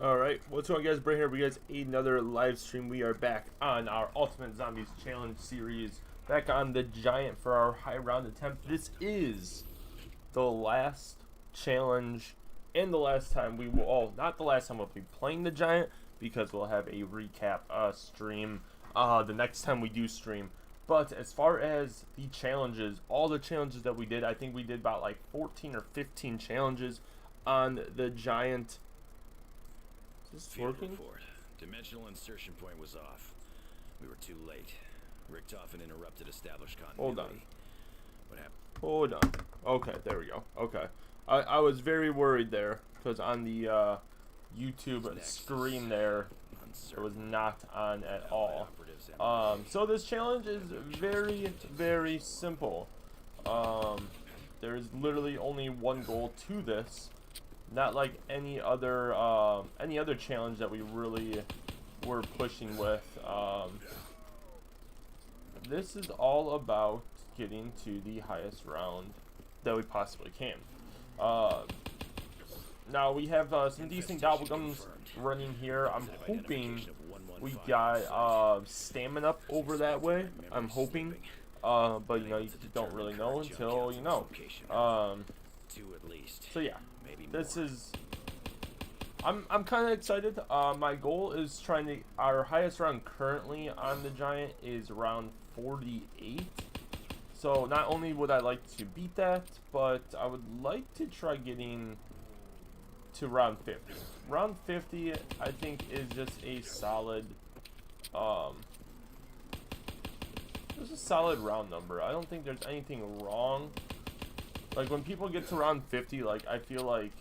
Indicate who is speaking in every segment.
Speaker 1: Alright, what's going on, guys? Bring here for you guys another live stream. We are back on our Ultimate Zombies Challenge series, back on the Giant for our high round attempt. This is the last challenge and the last time we will, not the last time we'll be playing the Giant, because we'll have a recap stream the next time we do stream. But as far as the challenges, all the challenges that we did, I think we did about like 14 or 15 challenges on the Giant. Is this working?
Speaker 2: Report. Dimensional insertion point was off. We were too late. Richtofen interrupted established continuity.
Speaker 1: Hold on.
Speaker 2: What happened?
Speaker 1: Hold on. Okay, there we go. Okay. I was very worried there, because on the YouTube screen there, it was not on at all. So this challenge is very, very simple. There's literally only one goal to this. Not like any other challenge that we really were pushing with. This is all about getting to the highest round that we possibly can. Now we have some decent gobblegums running here. I'm hoping we got stamina over that way. I'm hoping, but you know, you don't really know until you know. So yeah. This is, I'm kind of excited. My goal is our highest round currently on the Giant is round 48. So not only would I like to beat that, but I would like to try getting to round 50. Round 50, I think, is just a solid, just a solid round number. I don't think there's anything wrong. Like, when people get to round 50, like, I feel like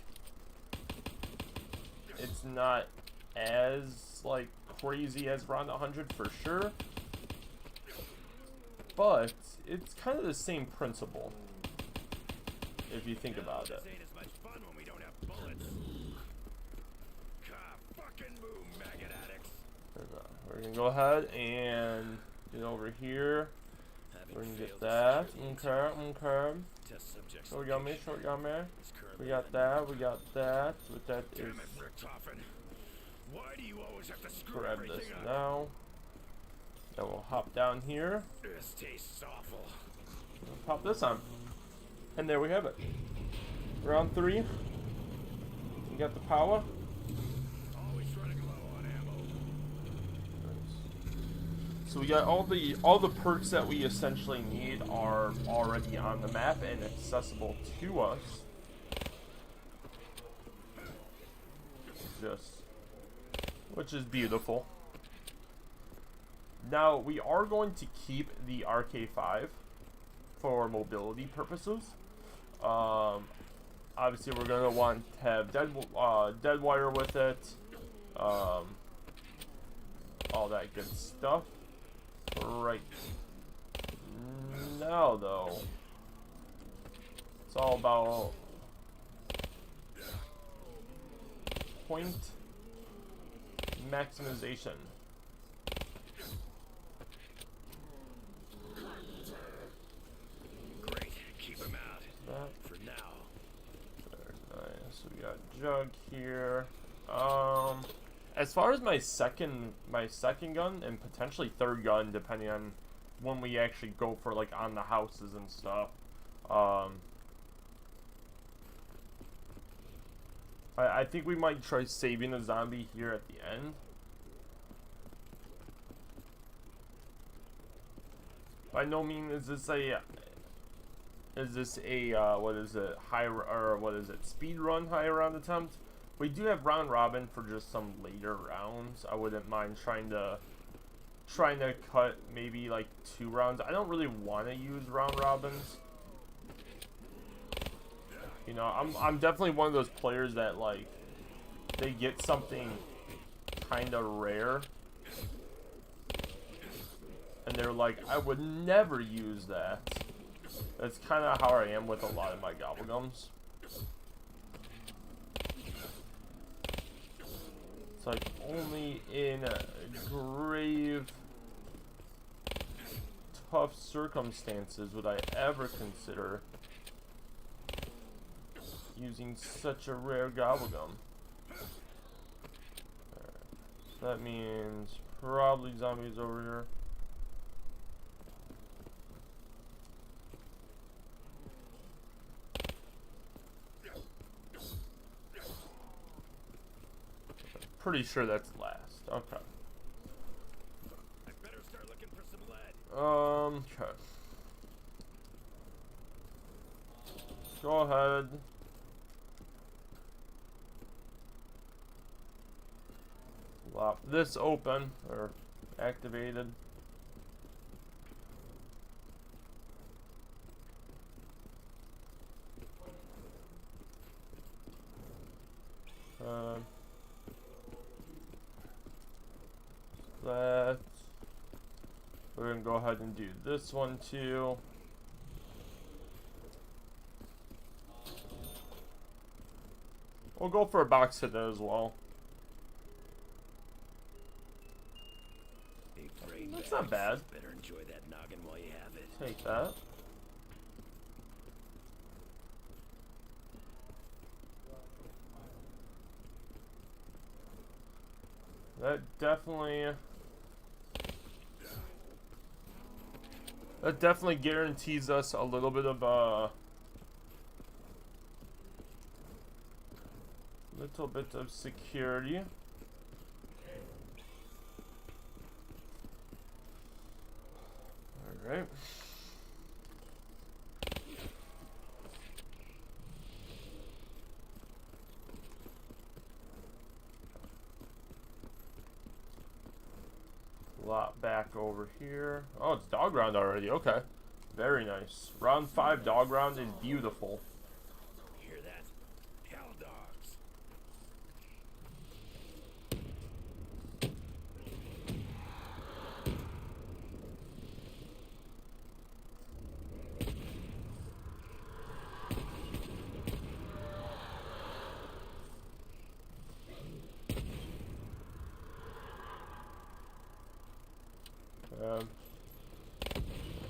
Speaker 1: it's not as, like, crazy as round 100 for sure. But it's kind of the same principle, if you think about it. We're going to go ahead and get over here. We're going to get that. Okay. Short yummy. We got that. With that is... grab this now. Then we'll hop down here.
Speaker 2: This tastes awful.
Speaker 1: We'll pop this on. And there we have it. Round 3. You got the power.
Speaker 2: Always running low on ammo.
Speaker 1: So we got all the perks that we essentially need are already on the map and accessible to us. Which is beautiful. Now we are going to keep the RK5 for mobility purposes. Obviously we're gonna want to have dead wire with it. All that good stuff. Right now, though, it's all about point maximization.
Speaker 2: Great, keep him out.
Speaker 1: That
Speaker 2: for now.
Speaker 1: very nice. We got Jug here. As far as my second gun and potentially third gun, depending on when we actually go for like on the houses and stuff. I think we might try saving a zombie here at the end. By no means is this a what is it, speed run high round attempt. We do have round robin for just some later rounds. I wouldn't mind trying to cut maybe like 2 rounds. I don't really want to use round robins. You know, I'm definitely one of those players that, like, they get something kind of rare and they're like, I would never use that. That's kind of how I am with a lot of my gobblegums. It's like only in grave, tough circumstances would I ever consider using such a rare gobblegum. So that means probably zombies over here. Pretty sure that's last. Okay.
Speaker 2: I better start looking for some lead.
Speaker 1: Okay. Go ahead. Lop this open, or activated. That. We're gonna go ahead and do this one too. We'll go for a box hit as well. That's not bad.
Speaker 2: Better enjoy that noggin while you have it.
Speaker 1: Take that. That definitely guarantees us a little bit of security. All right. Lot back over here. Oh, it's dog round already. Okay. Very nice. Round 5 dog round is beautiful.
Speaker 2: Hear that? Hell dogs.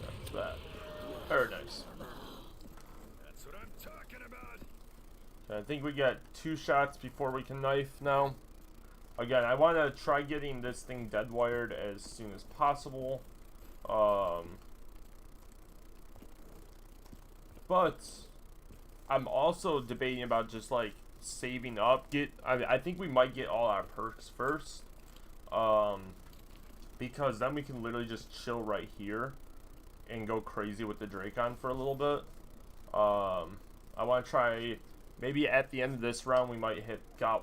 Speaker 1: That's that. Very nice.
Speaker 2: That's what I'm talking about.
Speaker 1: Okay, I think we got 2 shots before we can knife now. Again, I want to try getting this thing dead wired as soon as possible. But I'm also debating about just like saving up. I think we might get all our perks first. Because then we can literally just chill right here and go crazy with the Dracon for a little bit. I want to try, maybe at the end of this round we might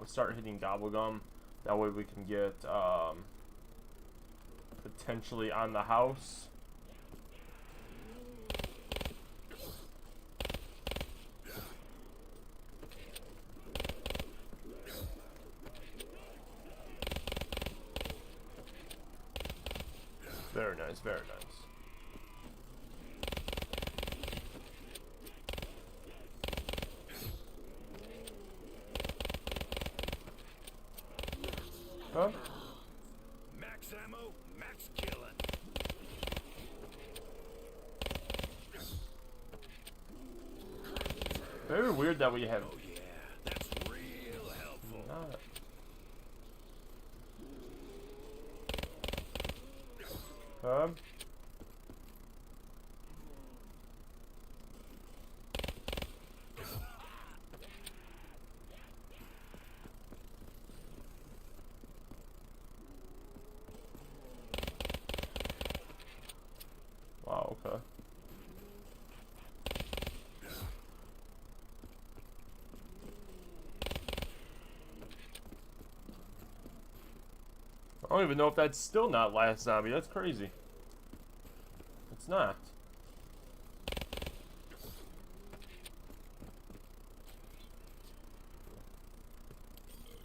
Speaker 1: start hitting Gobblegum. That way we can get potentially on the house. Very nice, very nice. Huh?
Speaker 2: Max ammo, max killing.
Speaker 1: Very weird that we have.
Speaker 2: Oh yeah, that's real helpful.
Speaker 1: Not. Huh? Wow, okay. I don't even know if that's still not last zombie. That's crazy. It's not.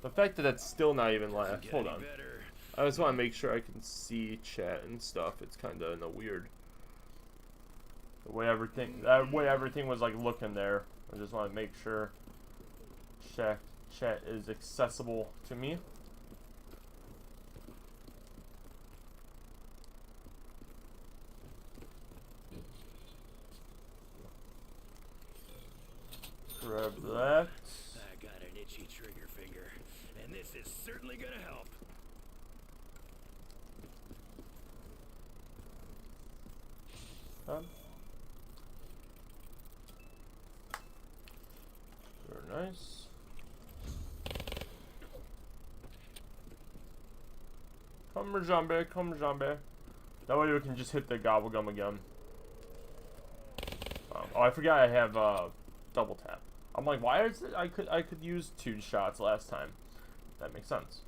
Speaker 1: The fact that that's still not even last. Hold on. I just want to make sure I can see chat and stuff. It's kind of in a weird. The way everything was like looking there. I just want to make sure chat is accessible to me. Grab that.
Speaker 2: I got an itchy trigger finger, and this is certainly gonna help.
Speaker 1: Very nice. Come Jambe, come Jambe. That way we can just hit the gobblegum again. Oh, I forgot I have double tap. I'm like, why is it? I could use 2 shots last time. That makes sense.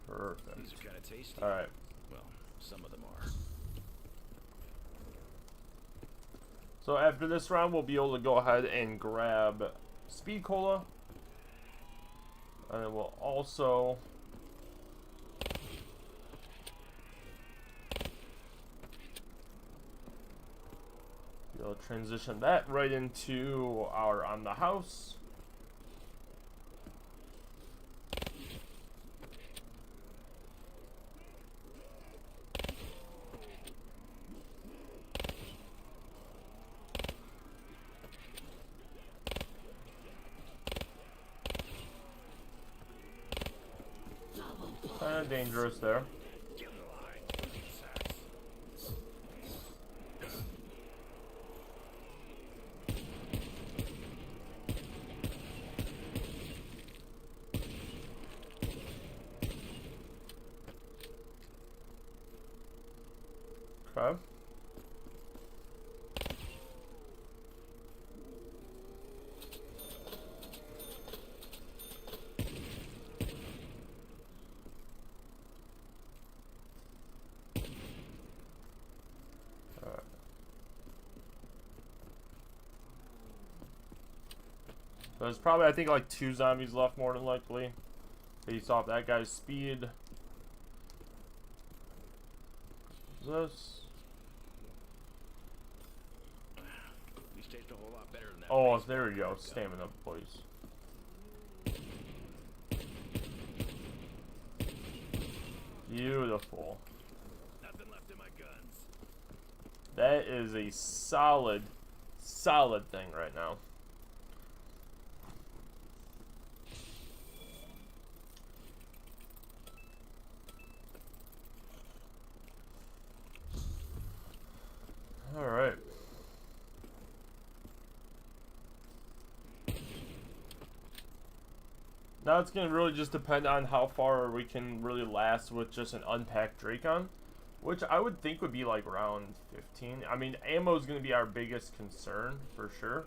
Speaker 1: Perfect.
Speaker 2: These are kind of tasty.
Speaker 1: All right.
Speaker 2: Well, some of them are.
Speaker 1: So after this round, we'll be able to go ahead and grab Speed Cola, and then we'll also be able to transition that right into our On the House. Kind of dangerous there. Okay. There's probably, I think, like 2 zombies left, more than likely. Based off that guy's speed. This.
Speaker 2: These taste a whole lot better than that.
Speaker 1: Oh, there we go. Stamina, boys. Beautiful.
Speaker 2: Nothing left in my guns.
Speaker 1: That is a solid thing right now. All right. Now it's going to really just depend on how far we can really last with just an unpacked Dracon, which I would think would be like round 15. I mean, ammo is going to be our biggest concern for sure.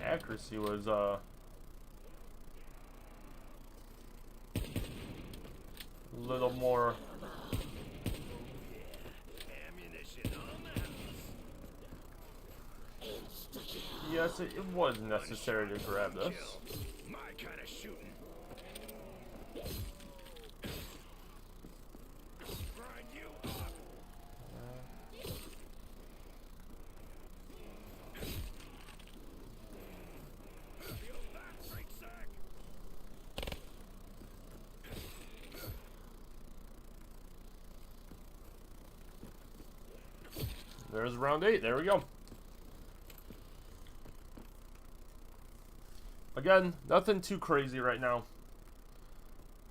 Speaker 1: Accuracy was a little more. Yes, it was necessary to grab this.
Speaker 2: My kind of shooting. Grind you up.
Speaker 1: There's round 8. There we go. Again, nothing too crazy right now.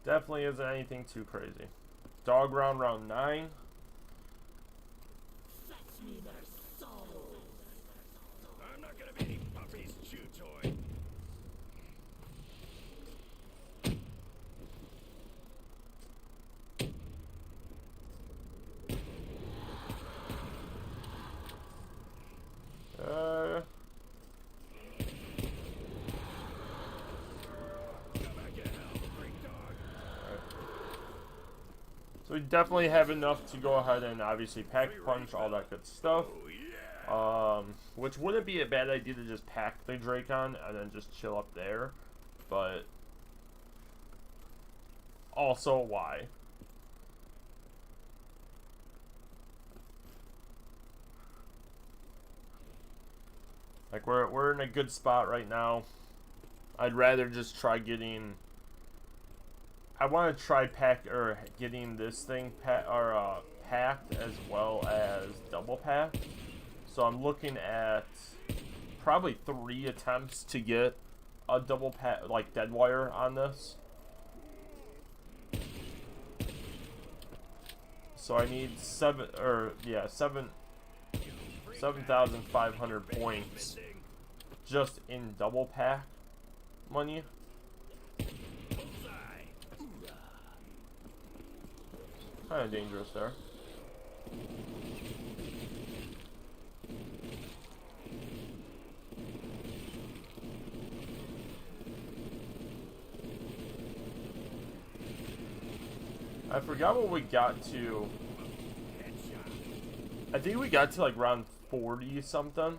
Speaker 1: Definitely isn't anything too crazy. Dog round, round 9.
Speaker 2: Fetch me their souls. I'm not gonna be any puppy's chew toy.
Speaker 1: So we definitely have enough to go ahead and obviously pack punch, all that good stuff. Which wouldn't be a bad idea to just pack the Dracon and then just chill up there, but also why? Like we're in a good spot right now. I'd rather just try getting I want to try getting this thing packed as well as double packed. So I'm looking at probably 3 attempts to get a double pack, like dead wire on this. So I need 7,500 points just in double pack money. Kind of dangerous there. I forgot what we got to. I think we got to like round 40 something.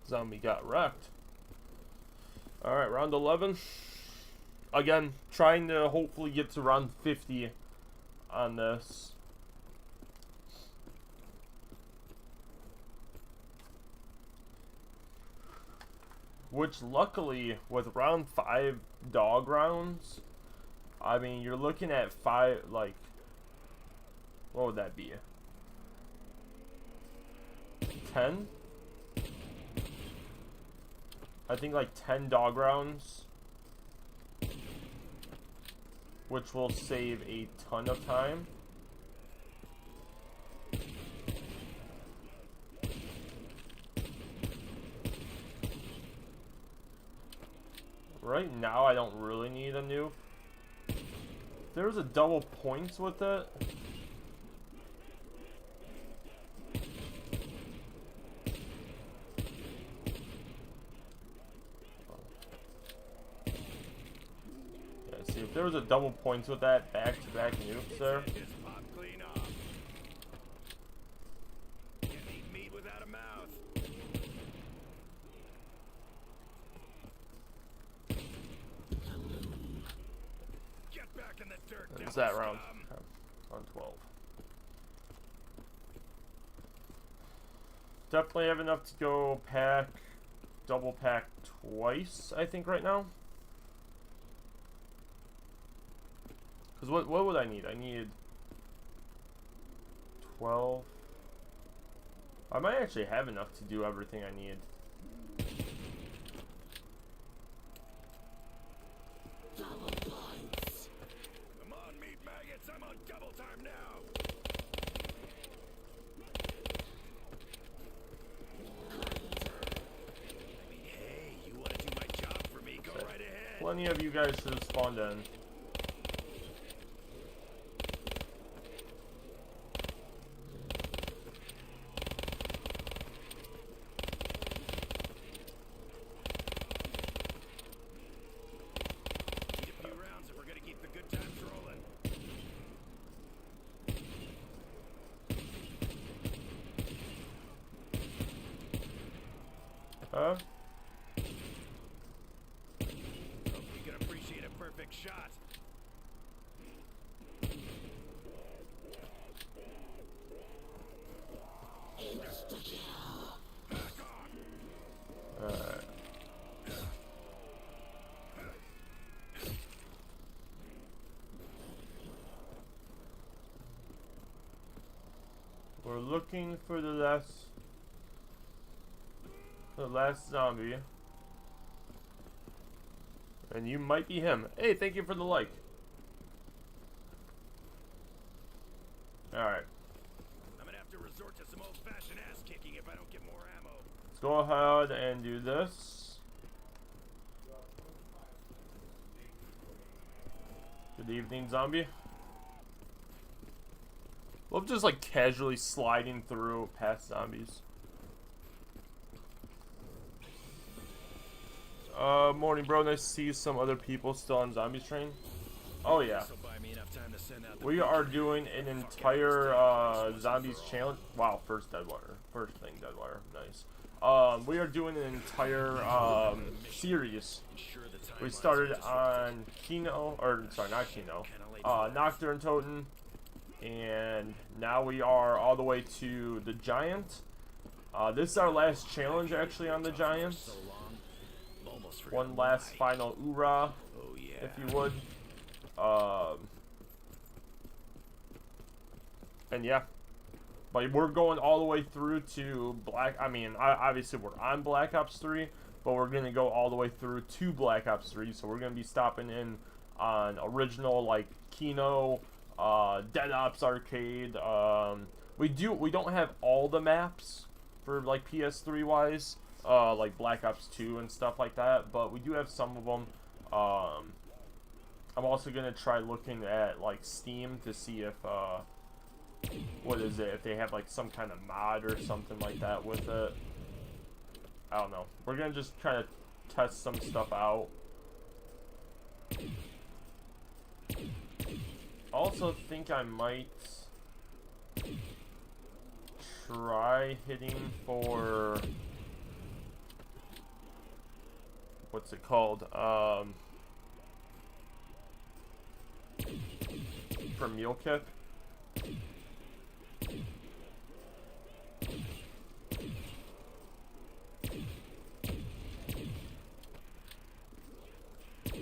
Speaker 1: Zombie got wrecked. Alright, round 11. Again, trying to hopefully get to round 50 on this. Which luckily, with round 5 dog rounds, I mean, you're looking at 5, like, what would that be? 10? I think like 10 dog rounds, which will save a ton of time. Right now, I don't really need a nuke. If there was a double points with it, see, if there was a double points with that back-to-back nukes there. Is that round? Round 12. Definitely have enough to go double pack twice, I think, right now. Because what would I need? I need 12. I might actually have enough to do everything I need.
Speaker 2: Come on, meat maggots, I'm on double time now. I mean, hey, you want to do my job for me? Go right ahead.
Speaker 1: Plenty of you guys should have spawned in. Huh?
Speaker 2: Hope you can appreciate a perfect shot.
Speaker 1: Alright. We're looking for the last zombie. And you might be him. Hey, thank you for the like. Alright.
Speaker 2: I'm gonna have to resort to some old-fashioned ass kicking if I don't get more ammo.
Speaker 1: Let's go ahead and do this. Good evening, zombie. Love just like casually sliding through past zombies. Morning, bro. Nice to see some other people still on Zombies Train. Oh yeah. We are doing an entire Zombies challenge. Wow, first Deadwater. First thing Deadwater. Nice. We are doing an entire series. We started on Kino, or sorry, not Kino. Nocturne Toten, and now we are all the way to the Giant. This is our last challenge, actually, on the Giants. One last final hoorah, if you would. And yeah. But we're going all the way through to obviously we're on Black Ops 3, but we're going to go all the way through to Black Ops 3. So we're going to be stopping in on original, like, Kino, Dead Ops Arcade. We don't have all the maps for, like, PS3 wise, like Black Ops 2 and stuff like that, but we do have some of them. I'm also going to try looking at, like, Steam to see if, what is it, if they have, like, some kind of mod or something like that with it. I don't know. We're going to just try to test some stuff out. Also think I might try hitting for, what's it called, for meal kit.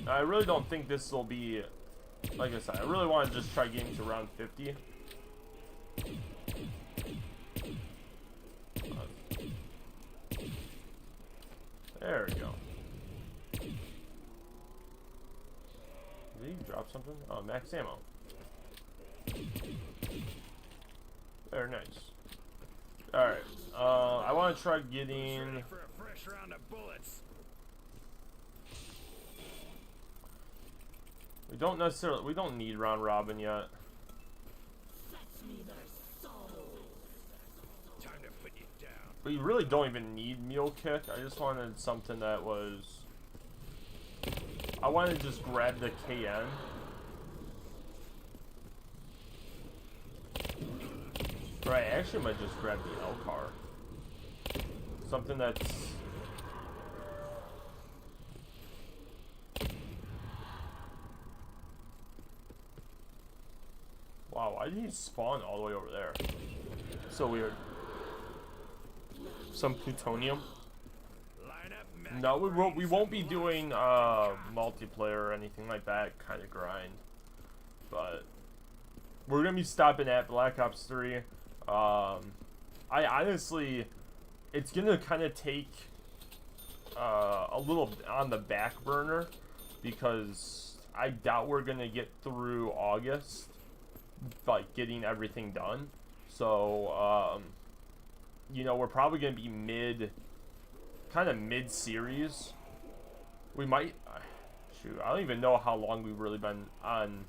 Speaker 1: I really don't think this will be, like I said, I really want to just try getting to round 50. There we go. Did he drop something? Oh, max ammo. Very nice. Alright, I want to try getting...
Speaker 2: For a fresh round of bullets.
Speaker 1: We don't need round robin yet.
Speaker 2: Time to put you down.
Speaker 1: We really don't even need meal kick. I just wanted something that was... I wanted to just grab the KN. Or I actually might just grab the L car. Something that's... Wow, why did he spawn all the way over there? So weird. Some plutonium. No, we won't be doing multiplayer or anything like that kind of grind. But we're gonna be stopping at Black Ops 3. I honestly, it's gonna kind of take a little on the back burner because I doubt we're gonna get through August, like getting everything done. So you know, we're probably gonna be kind of mid-series. We might, shoot, I don't even know how long we've really been on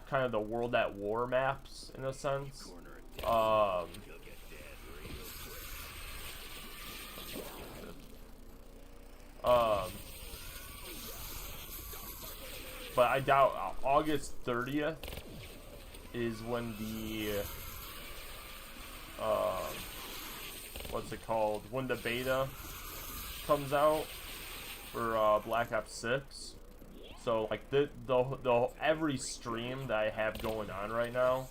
Speaker 1: kind of the World at War maps in a sense. But I doubt August 30th is when the what's it called? When the beta comes out for Black Ops 6. So like the every stream that I have going on right now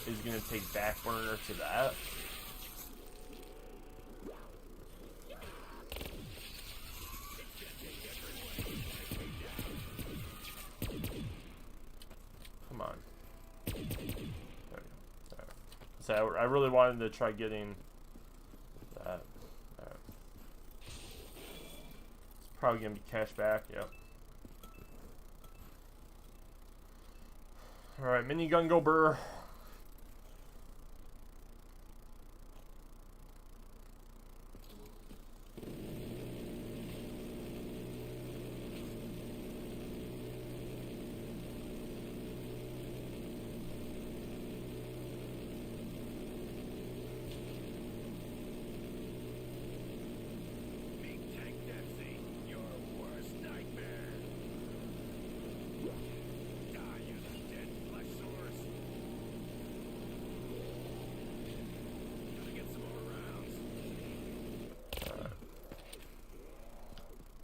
Speaker 1: is gonna take back burner to that. Come on. There we go. There. So I really wanted to try getting that. It's probably gonna be cash back. Yep. All right, minigun go burr.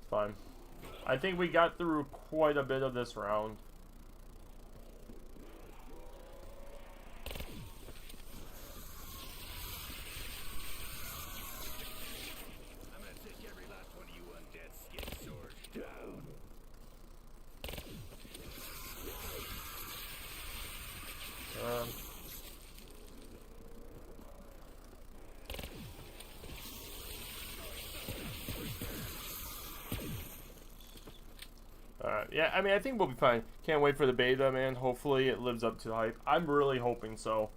Speaker 1: Fine. I think we got through quite a bit of this round. yeah, I mean, I think we'll be fine. Can't wait for the beta, man. Hopefully it lives up to the hype. I'm really hoping so.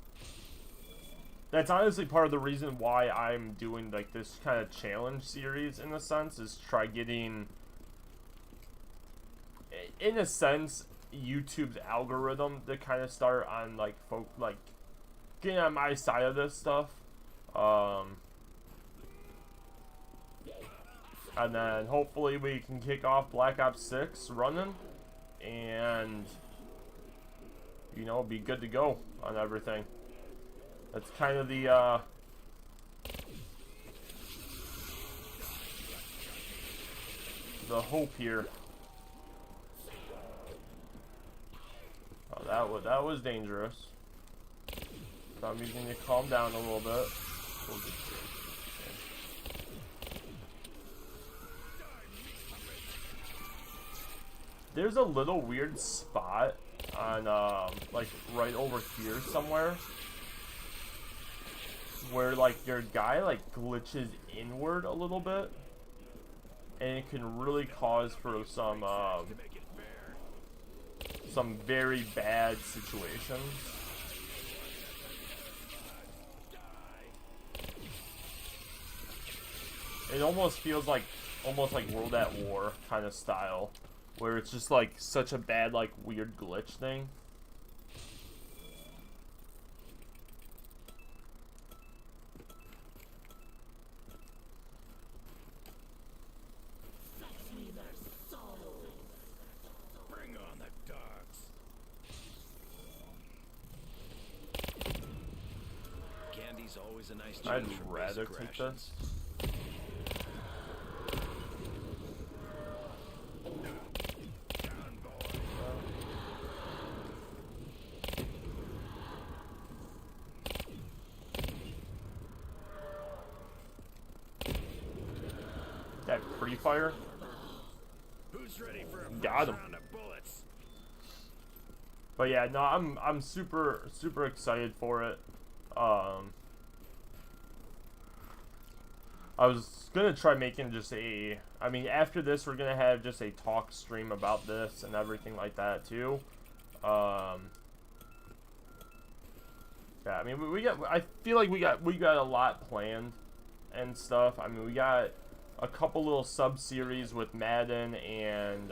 Speaker 1: That's honestly part of the reason why I'm doing like this kind of challenge series in a sense, is try getting, in a sense, YouTube's algorithm to kind of start on like getting on my side of this stuff. And then hopefully we can kick off Black Ops 6 running and, you know, be good to go on everything. That's kind of the hope here. Oh, that was dangerous. So I'm using to calm down a little bit. There's a little weird spot on like right over here somewhere where like your guy like glitches inward a little bit, and it can really cause for some very bad situations. It almost feels like World at War kind of style, where it's just like such a bad like weird glitch thing.
Speaker 2: Bring on the dogs. Candy's always a nice
Speaker 1: I'd
Speaker 2: change from
Speaker 1: rather
Speaker 2: basic
Speaker 1: take
Speaker 2: rations.
Speaker 1: this. That pre-fire.
Speaker 2: Who's ready for a
Speaker 1: Got
Speaker 2: first
Speaker 1: him.
Speaker 2: round of bullets?
Speaker 1: But yeah, no, I'm super excited for it. I was gonna try making just I mean, after this, we're gonna have just a talk stream about this and everything like that too. Yeah, I mean, I feel like we got a lot planned and stuff. I mean, we got a couple little sub-series with Madden and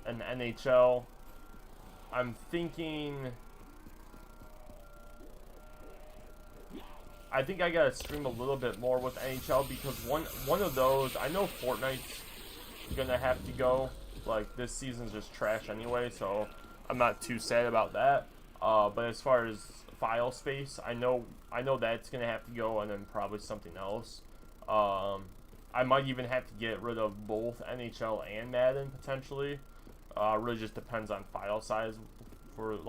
Speaker 1: NHL. I'm thinking, I think I gotta stream a little bit more with NHL, because one of those, I know Fortnite's gonna have to go. Like, this season's just trash anyway, so I'm not too sad about that. But as far as file space, I know that's gonna have to go, and then probably something else. I might even have to get rid of both NHL and Madden potentially. Really just depends on file size for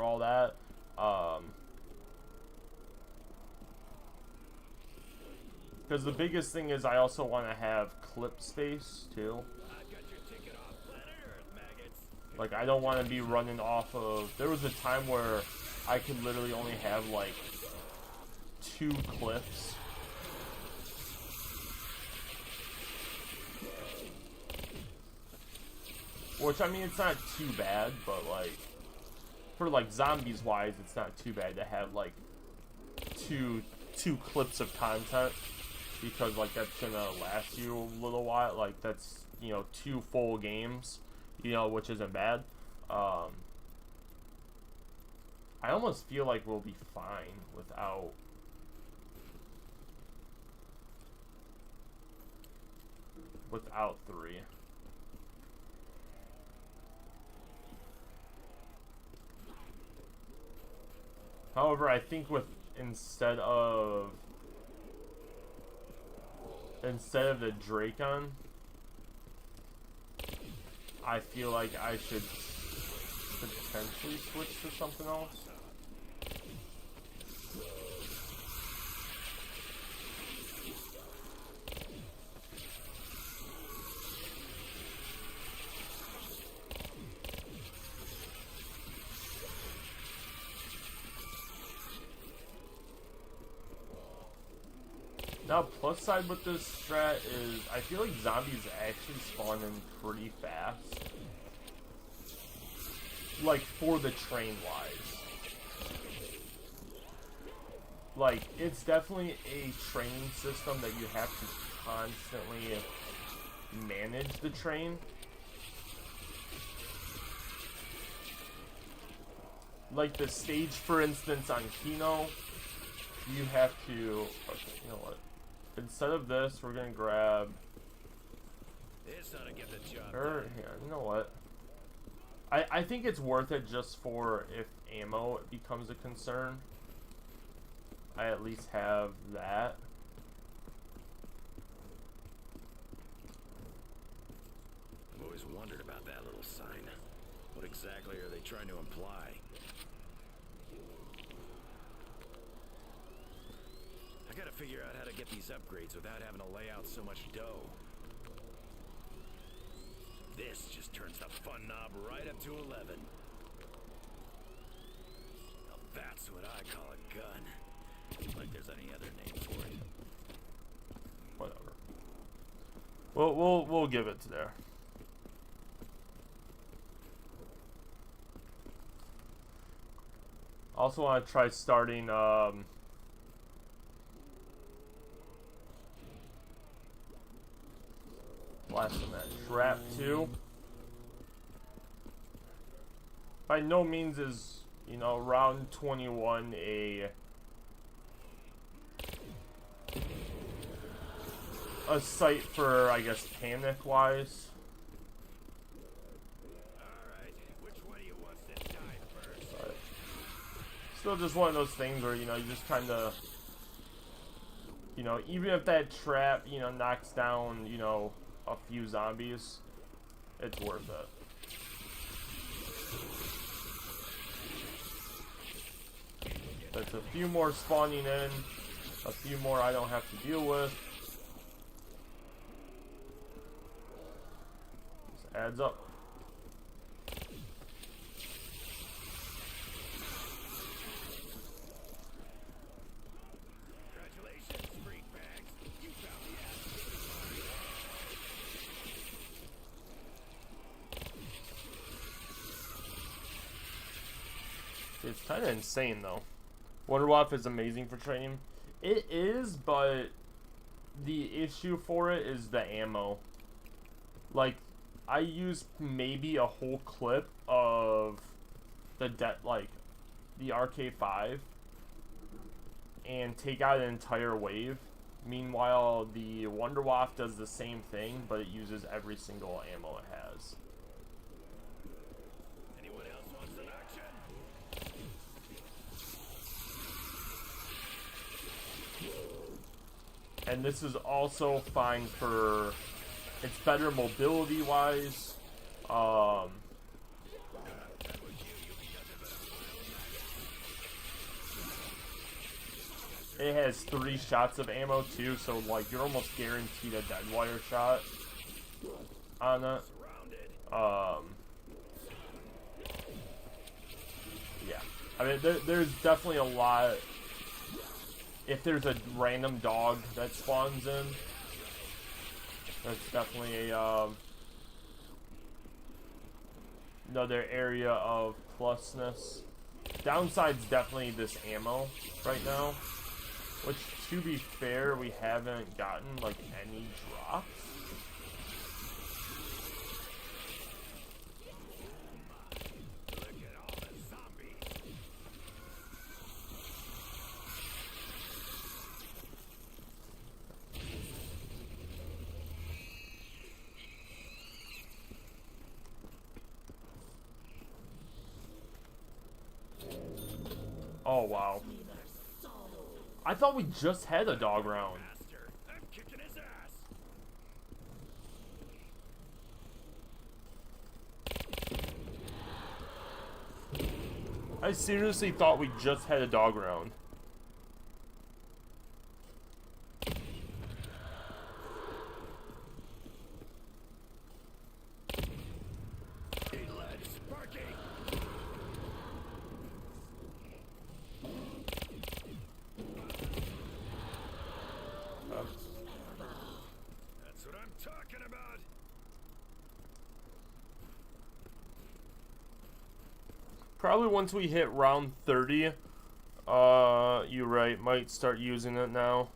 Speaker 1: all that. Because the biggest thing is I also want to have clip space too. Like, I don't want to be running off of... There was a time where I could literally only have like 2 clips. Which, I mean, it's not too bad, but like, for like zombies wise, it's not too bad to have like two clips of content, because like that's gonna last you a little while. Like, that's, you know, 2 full games, you know, which isn't bad. I almost feel like we'll be fine without 3. However, I think instead of the Dracon, I feel like I should potentially switch to something else. Now, plus side with this strat is I feel like zombies actually spawn in pretty fast. Like, for the train wise. Like, it's definitely a training system that you have to constantly manage the train. Like the stage, for instance, on Kino, you have to... Okay, you know what? Instead of this, we're gonna grab... Or, here, you know what? I think it's worth it just for if ammo becomes a concern. I at least have that.
Speaker 2: I've always wondered about that little sign. What exactly are they trying to imply? I gotta figure out how to get these upgrades without having to lay out so much dough. This just turns the fun knob right up to 11. Now that's what I call a gun. Like there's any other name for it.
Speaker 1: Whatever. We'll give it to there. Also want to try starting blasting that trap too. By no means is, you know, round 21 a site for, I guess, panic wise.
Speaker 2: Alright, which one of you wants to die first?
Speaker 1: But still just one of those things where, you know, you just kinda, you know, even if that trap, you know, knocks down, you know, a few zombies, it's worth it. That's a few more spawning in, a few more I don't have to deal with. This adds up.
Speaker 2: Congratulations, freak bags. You found the ass.
Speaker 1: It's kind of insane though. Wonderwaffe is amazing for training. It is, but the issue for it is the ammo. Like, I use maybe a whole clip of the RK5 and take out an entire wave. Meanwhile, the Wonderwaffe does the same thing, but it uses every single ammo it has.
Speaker 2: Anyone else want some action?
Speaker 1: And this is also fine for, it's better mobility wise. It has 3 shots of ammo too, so like you're almost guaranteed a dead wire shot on it. Yeah, I mean there's definitely a lot. If there's a random dog that spawns in, that's definitely a another area of plusness. Downside's definitely this ammo right now, which, to be fair, we haven't gotten like any drops.
Speaker 2: Look at all the zombies.
Speaker 1: Oh wow. I thought we just had a dog round.
Speaker 2: Master, I'm kicking his ass.
Speaker 1: I seriously thought we just had a dog round.
Speaker 2: Hey lads, Sparky.
Speaker 1: Probably once we hit round 30. You're right. Might start using it now.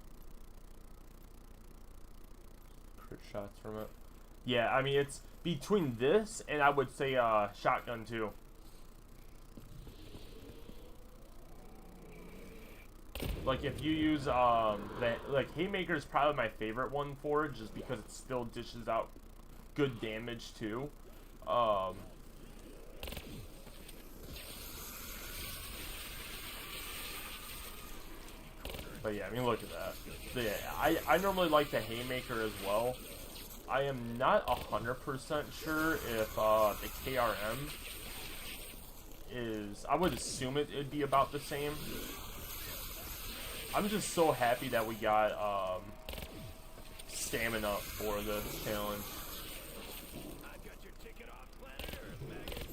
Speaker 1: Crit shots from it. Yeah, I mean, it's between this and I would say shotgun too. Like if you use like Haymaker is probably my favorite one for it, just because it still dishes out good damage too. But yeah, I mean, look at that. Yeah, I normally like the Haymaker as well. I am not 100% sure if the KRM is... I would assume it'd be about the same. I'm just so happy that we got stamina for this challenge.
Speaker 2: I've got your ticket off planet Earth, maggots.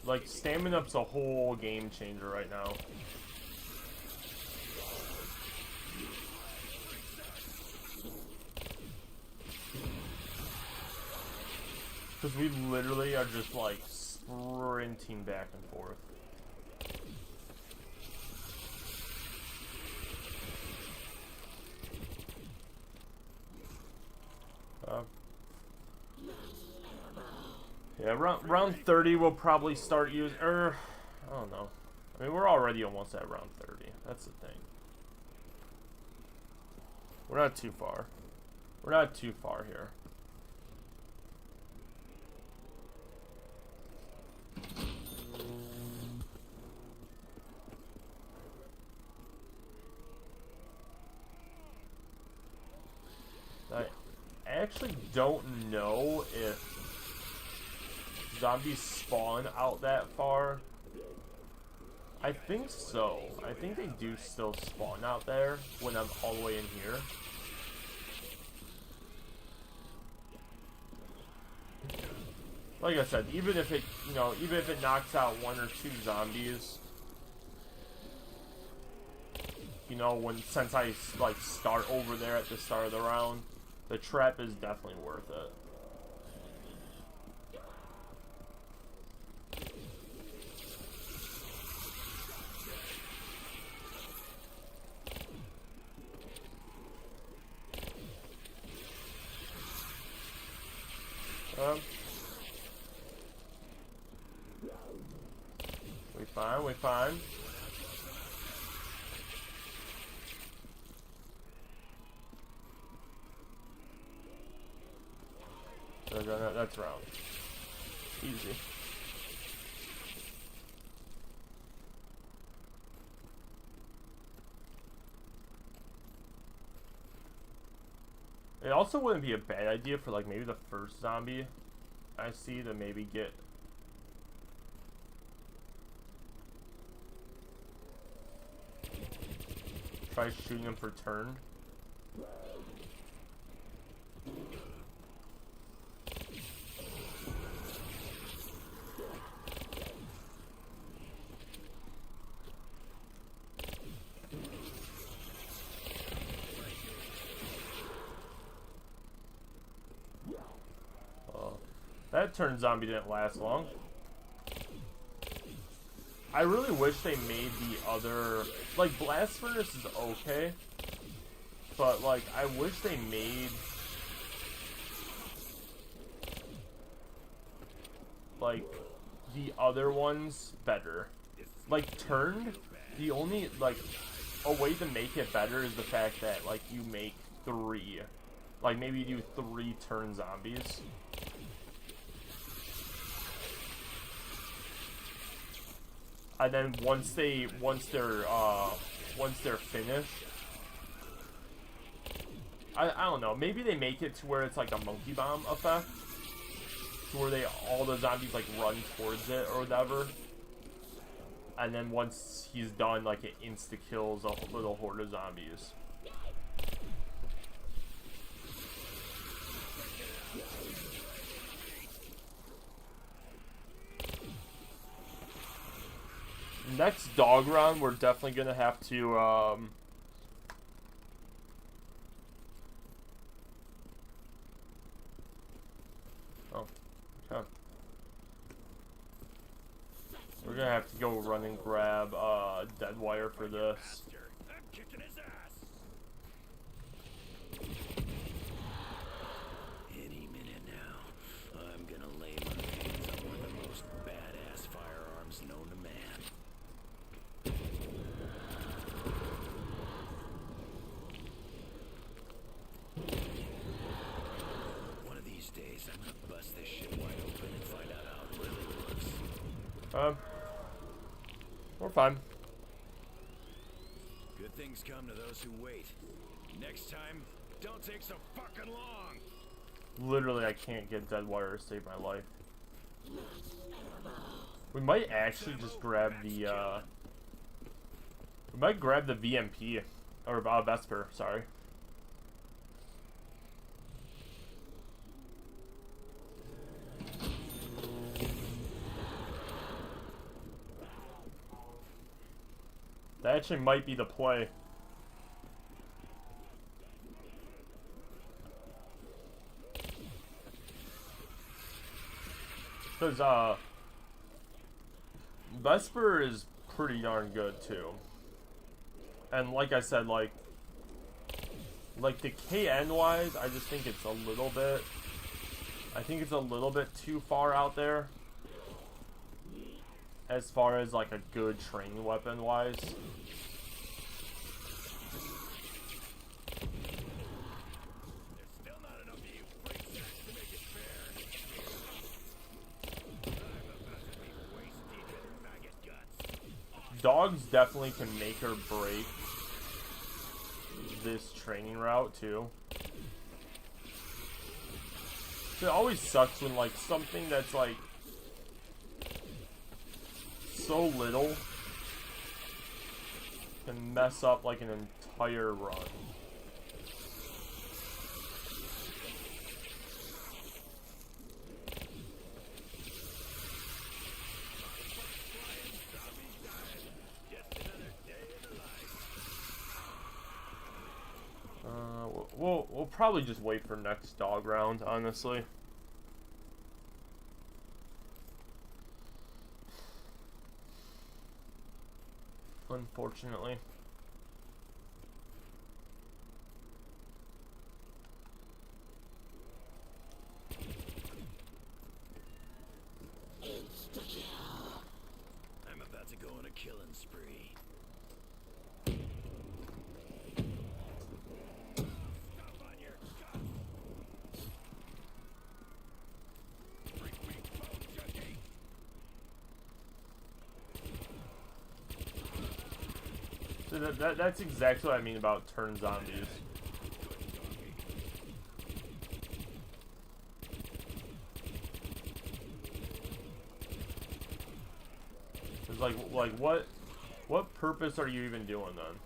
Speaker 1: Like, stamina-up's a whole game changer right now. Because we literally are just, like, sprinting back and forth. Yeah, round 30 we'll probably start using, I don't know. I mean, we're already almost at round 30. That's the thing. We're not too far. We're not too far here. I actually don't know if zombies spawn out that far. I think so. I think they do still spawn out there when I'm all the way in here. Like I said, even if it, you know, even if it knocks out 1 or 2 zombies, you know, since I like start over there at the start of the round, the trap is definitely worth it. We fine. That's round. Easy. It also wouldn't be a bad idea for, like, maybe the first zombie I see to maybe get... Try shooting him for turn. That turn zombie didn't last long. I really wish they made the other... Like, Blast Furnace is okay. But, like, I wish they made... Like, the other ones better. Like, turned, the only, like... A way to make it better is the fact that, like, you make 3. Like, maybe you do 3 turn zombies. And then once they're finished, I don't know, maybe they make it to where it's like a monkey bomb effect, to where all the zombies like run towards it or whatever, and then once he's done, like, it insta kills a little horde of zombies. Next dog round, we're definitely gonna have to run and grab dead wire for this.
Speaker 2: I'm kicking his ass. Any minute now, I'm gonna lay my hands on one of the most badass firearms known to man. One of these days, I'm gonna bust this shit wide open and find out how it really works.
Speaker 1: We're fine.
Speaker 2: Good things come to those who wait. Next time, don't take so fucking long.
Speaker 1: Literally, I can't get dead wire to save my life. We might actually just grab the, we might grab the VMP, or Vesper, sorry. That actually might be the play. Because, Vesper is pretty darn good, too. And like I said, like the KN-wise, I just think it's a little bit... I think it's a little bit too far out there. As far as, like, a good training weapon-wise. Dogs definitely can make or break this training route too. So it always sucks when like something that's like so little can mess up like an entire run. We'll probably just wait for next dog round, honestly. Unfortunately.
Speaker 2: I'm about to go on a killing spree.
Speaker 1: So that's exactly what I mean about turn zombies. It's like what purpose are you even doing then?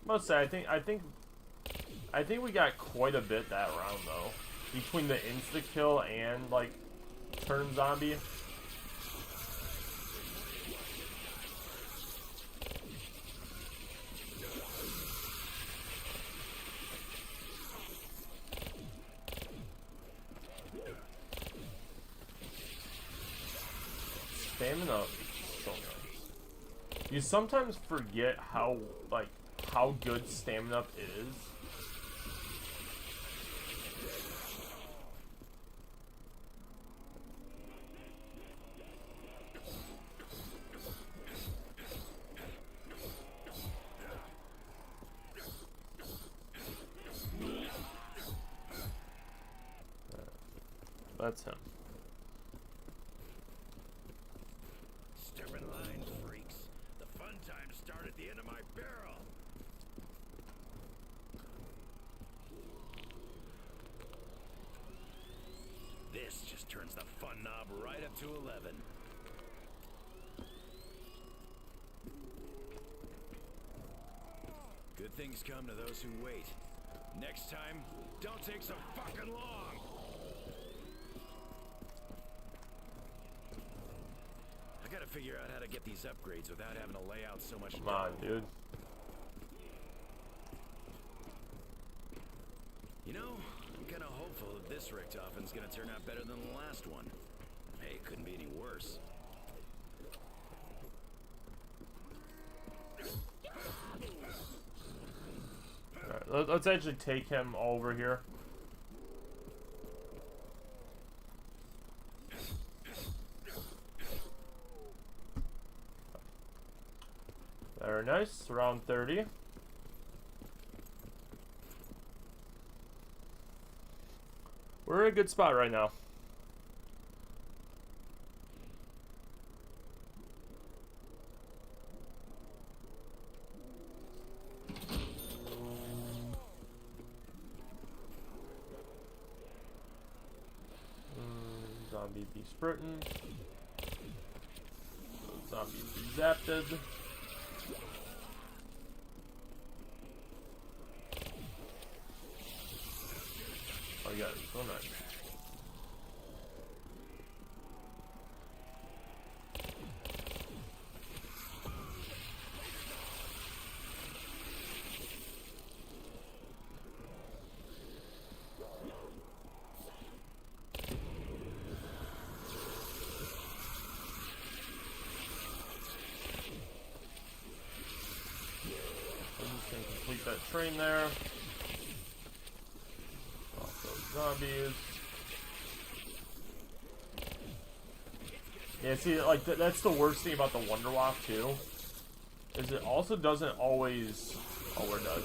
Speaker 1: Must say, I think we got quite a bit that round though, between the insta kill and like turn zombie. Stamina, so nice. You sometimes forget how good stamina is. That's him.
Speaker 2: Step in line, freaks. The fun times start at the end of my barrel. This just turns the fun knob right up to 11. Good things come to those who wait. Next time, don't take so fucking long. I gotta figure out how to get these upgrades without having to lay out so much.
Speaker 1: Come on, dude.
Speaker 2: You know, I'm kinda hopeful doubtful that this Richtofen's gonna turn out better than the last one. Hey, it couldn't be any worse.
Speaker 1: Alright, let's actually take him over here. Very nice, round 30. We're in a good spot right now. Zombie be sprinting. Zombie be zapped. Oh yeah, it's so nice. Complete that train there. Off those zombies. Yeah, see, like, that's the worst thing about the Wonder Walk, too. Is it also doesn't always... Oh, we're done.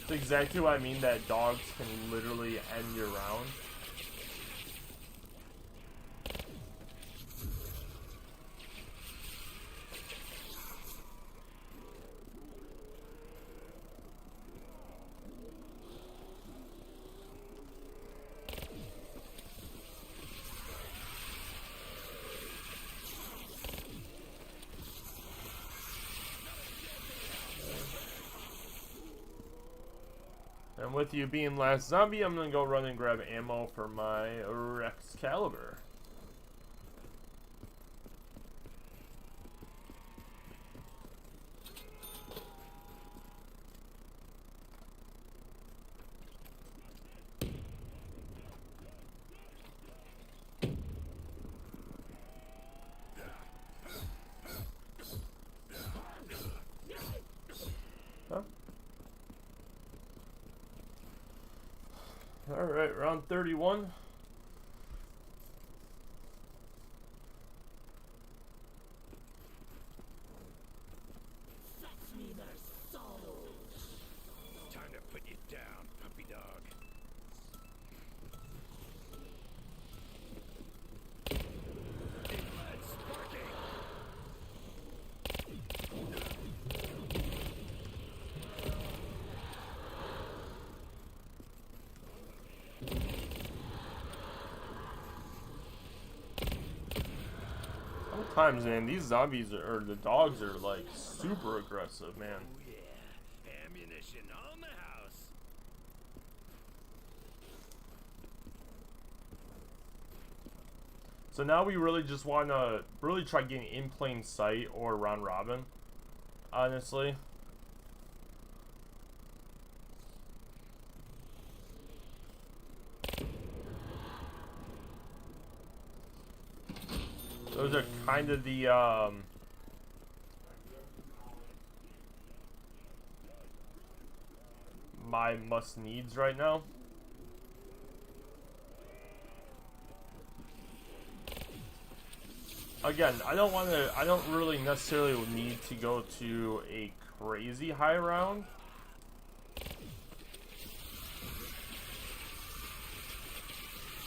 Speaker 1: It's exactly what I mean, that dogs can literally end your round. And with you being last zombie, I'm gonna go run and grab ammo for my Excalibur. Huh? Alright, round 31.
Speaker 2: Time to put you down, puppy dog. Big blood sparking.
Speaker 1: Sometimes, man, these zombies or the dogs are like super aggressive, man.
Speaker 2: Oh yeah, ammunition on the house.
Speaker 1: So now we really just want to really try getting in plain sight or round robin, honestly. Those are kind of the my must needs right now. Again, I don't really necessarily need to go to a crazy high round.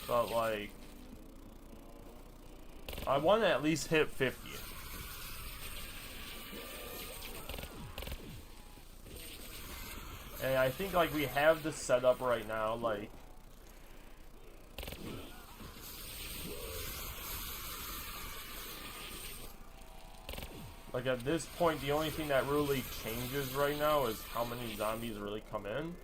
Speaker 1: But like, I want to at least hit 50. And I think like we have the setup right now, like at this point, the only thing that really changes right now is how many zombies really come in.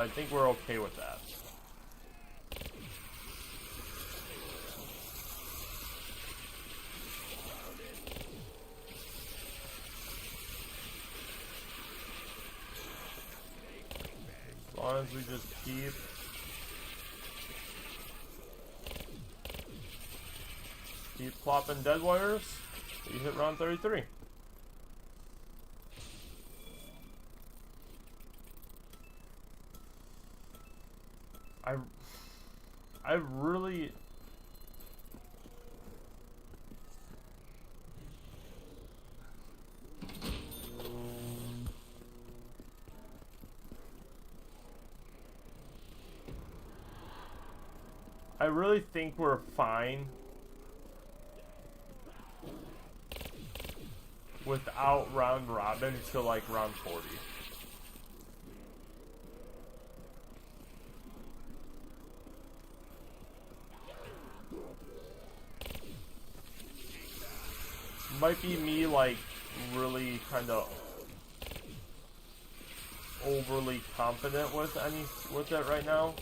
Speaker 1: I think we're okay with that. As long as we just keep plopping dead wires, we hit round 33. I really think we're fine without round robin to like round 40. Might be me like really kind of overly confident with it right now.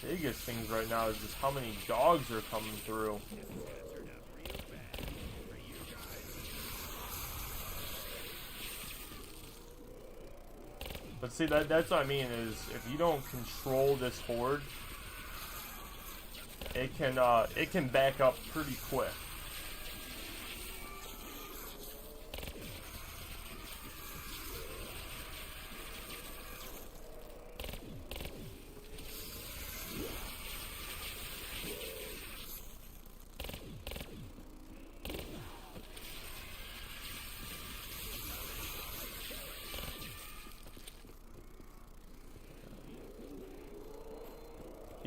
Speaker 1: Biggest things right now is just how many dogs are coming through. But see, that's what I mean is if you don't control this horde, it can back up pretty quick.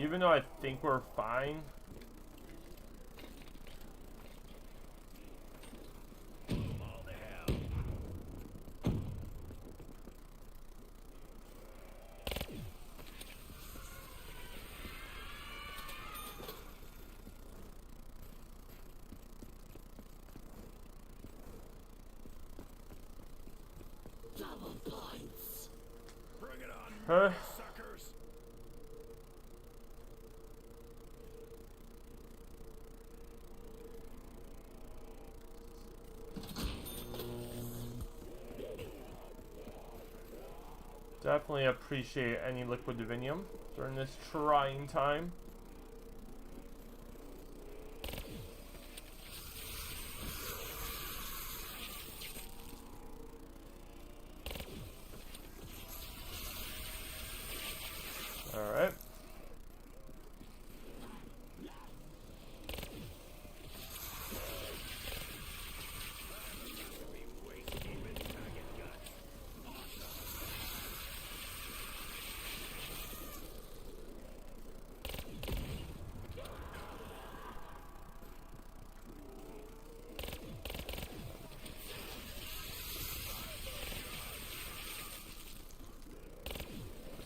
Speaker 1: Even though I think we're fine.
Speaker 2: Double points. Bring it on,
Speaker 1: Huh?
Speaker 2: suckers.
Speaker 1: Definitely appreciate any liquid divinium during this trying time. All right.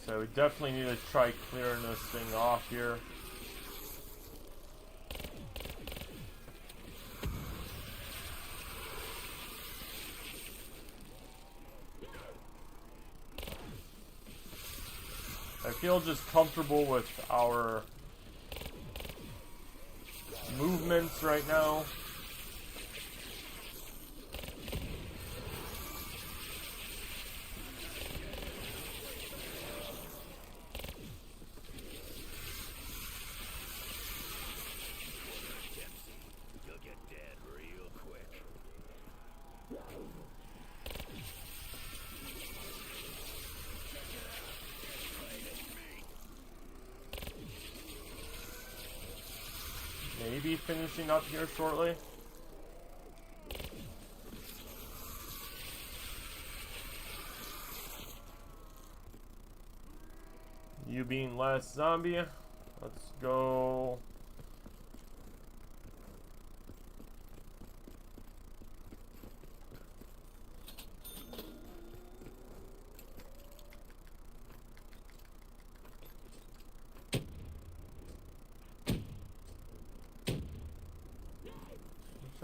Speaker 1: So we definitely need to try clearing this thing off here. I feel just comfortable with our movements right now.
Speaker 2: You'll get dead real quick.
Speaker 1: Maybe finishing up here shortly. You being last zombie. Let's go.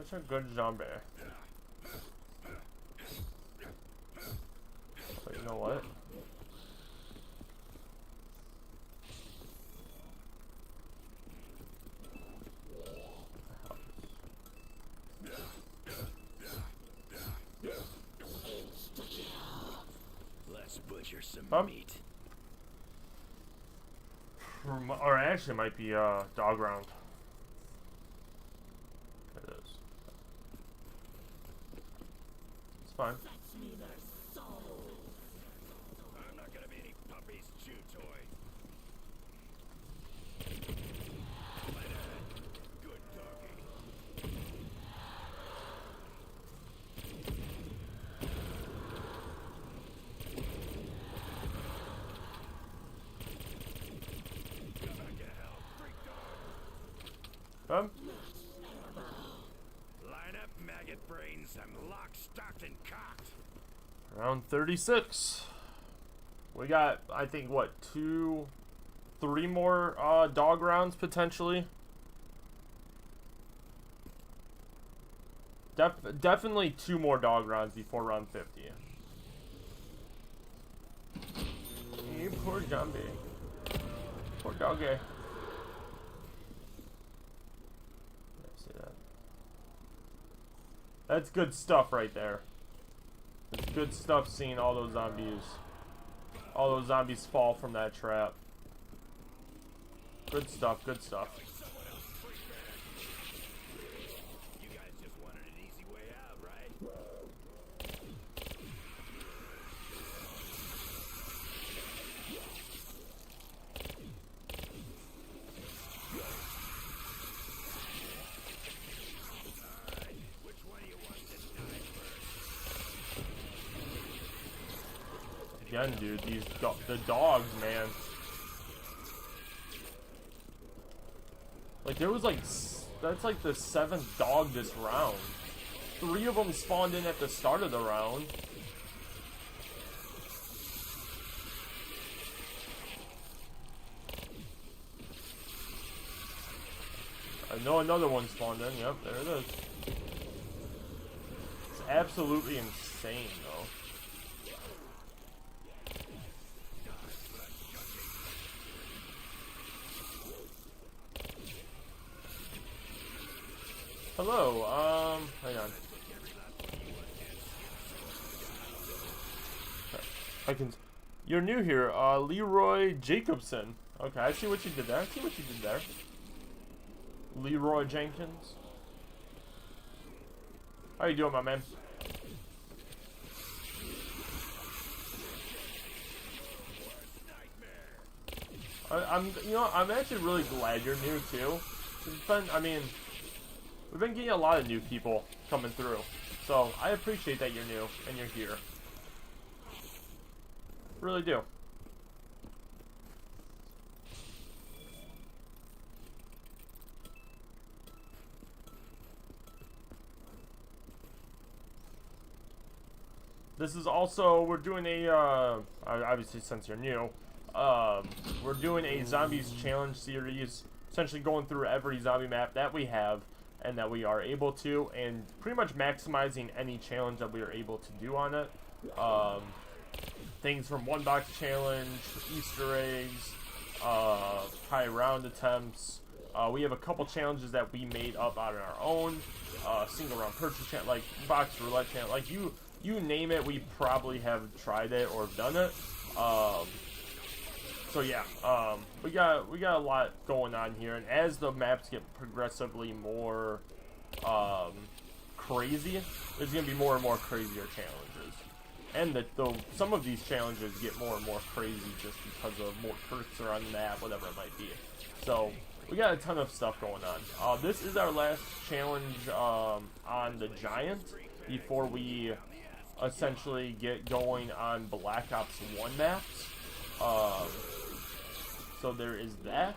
Speaker 1: such a good zombie. But you know what?
Speaker 2: Let's butcher some meat.
Speaker 1: Or actually, it might be dog round. It is. It's fine.
Speaker 2: I'm not gonna be any puppy's chew toy. Good doggy. Come back to hell, freak dog.
Speaker 1: Come.
Speaker 2: Line up, maggot brains. I'm locked, stocked, and cocked.
Speaker 1: Round 36. We got, I think, what, 3 more dog rounds potentially. Definitely 2 more dog rounds before round 50. You poor zombie. Poor doggy. See that? That's good stuff right there. It's good stuff seeing all those zombies fall from that trap. Good stuff, good stuff.
Speaker 2: You guys just wanted an easy way out, right? Alright, which one of you wants to die first?
Speaker 1: Again, dude, the dogs, man. Like, there was like, that's like the 7th dog this round. 3 of them spawned in at the start of the round. I know another one spawned in. Yep, there it is. It's absolutely insane, though. Hello, hang on. I can. You're new here, Leroy Jacobson. Okay, I see what you did there. I see what you did there. Leroy Jenkins. How you doing, my man? I'm actually really glad you're new too. It's been, I mean, we've been getting a lot of new people coming through, so I appreciate that you're new and you're here. Really do. This is also, we're doing a, obviously since you're new, we're doing a Zombies Challenge series, essentially going through every zombie map that we have and that we are able to, and pretty much maximizing any challenge that we are able to do on it. Things from 1-box challenge, Easter eggs, high round attempts. We have a couple challenges that we made up on our own, single round purchase challenge, like box roulette challenge, like you name it, we probably have tried it or done it. So yeah, we got a lot going on here, and as the maps get progressively more crazy, there's gonna be more and more crazier challenges, and some of these challenges get more and more crazy just because of more perks are on the map, whatever it might be. So we got a ton of stuff going on. This is our last challenge on the Giant before we essentially get going on Black Ops 1 maps. So there is that.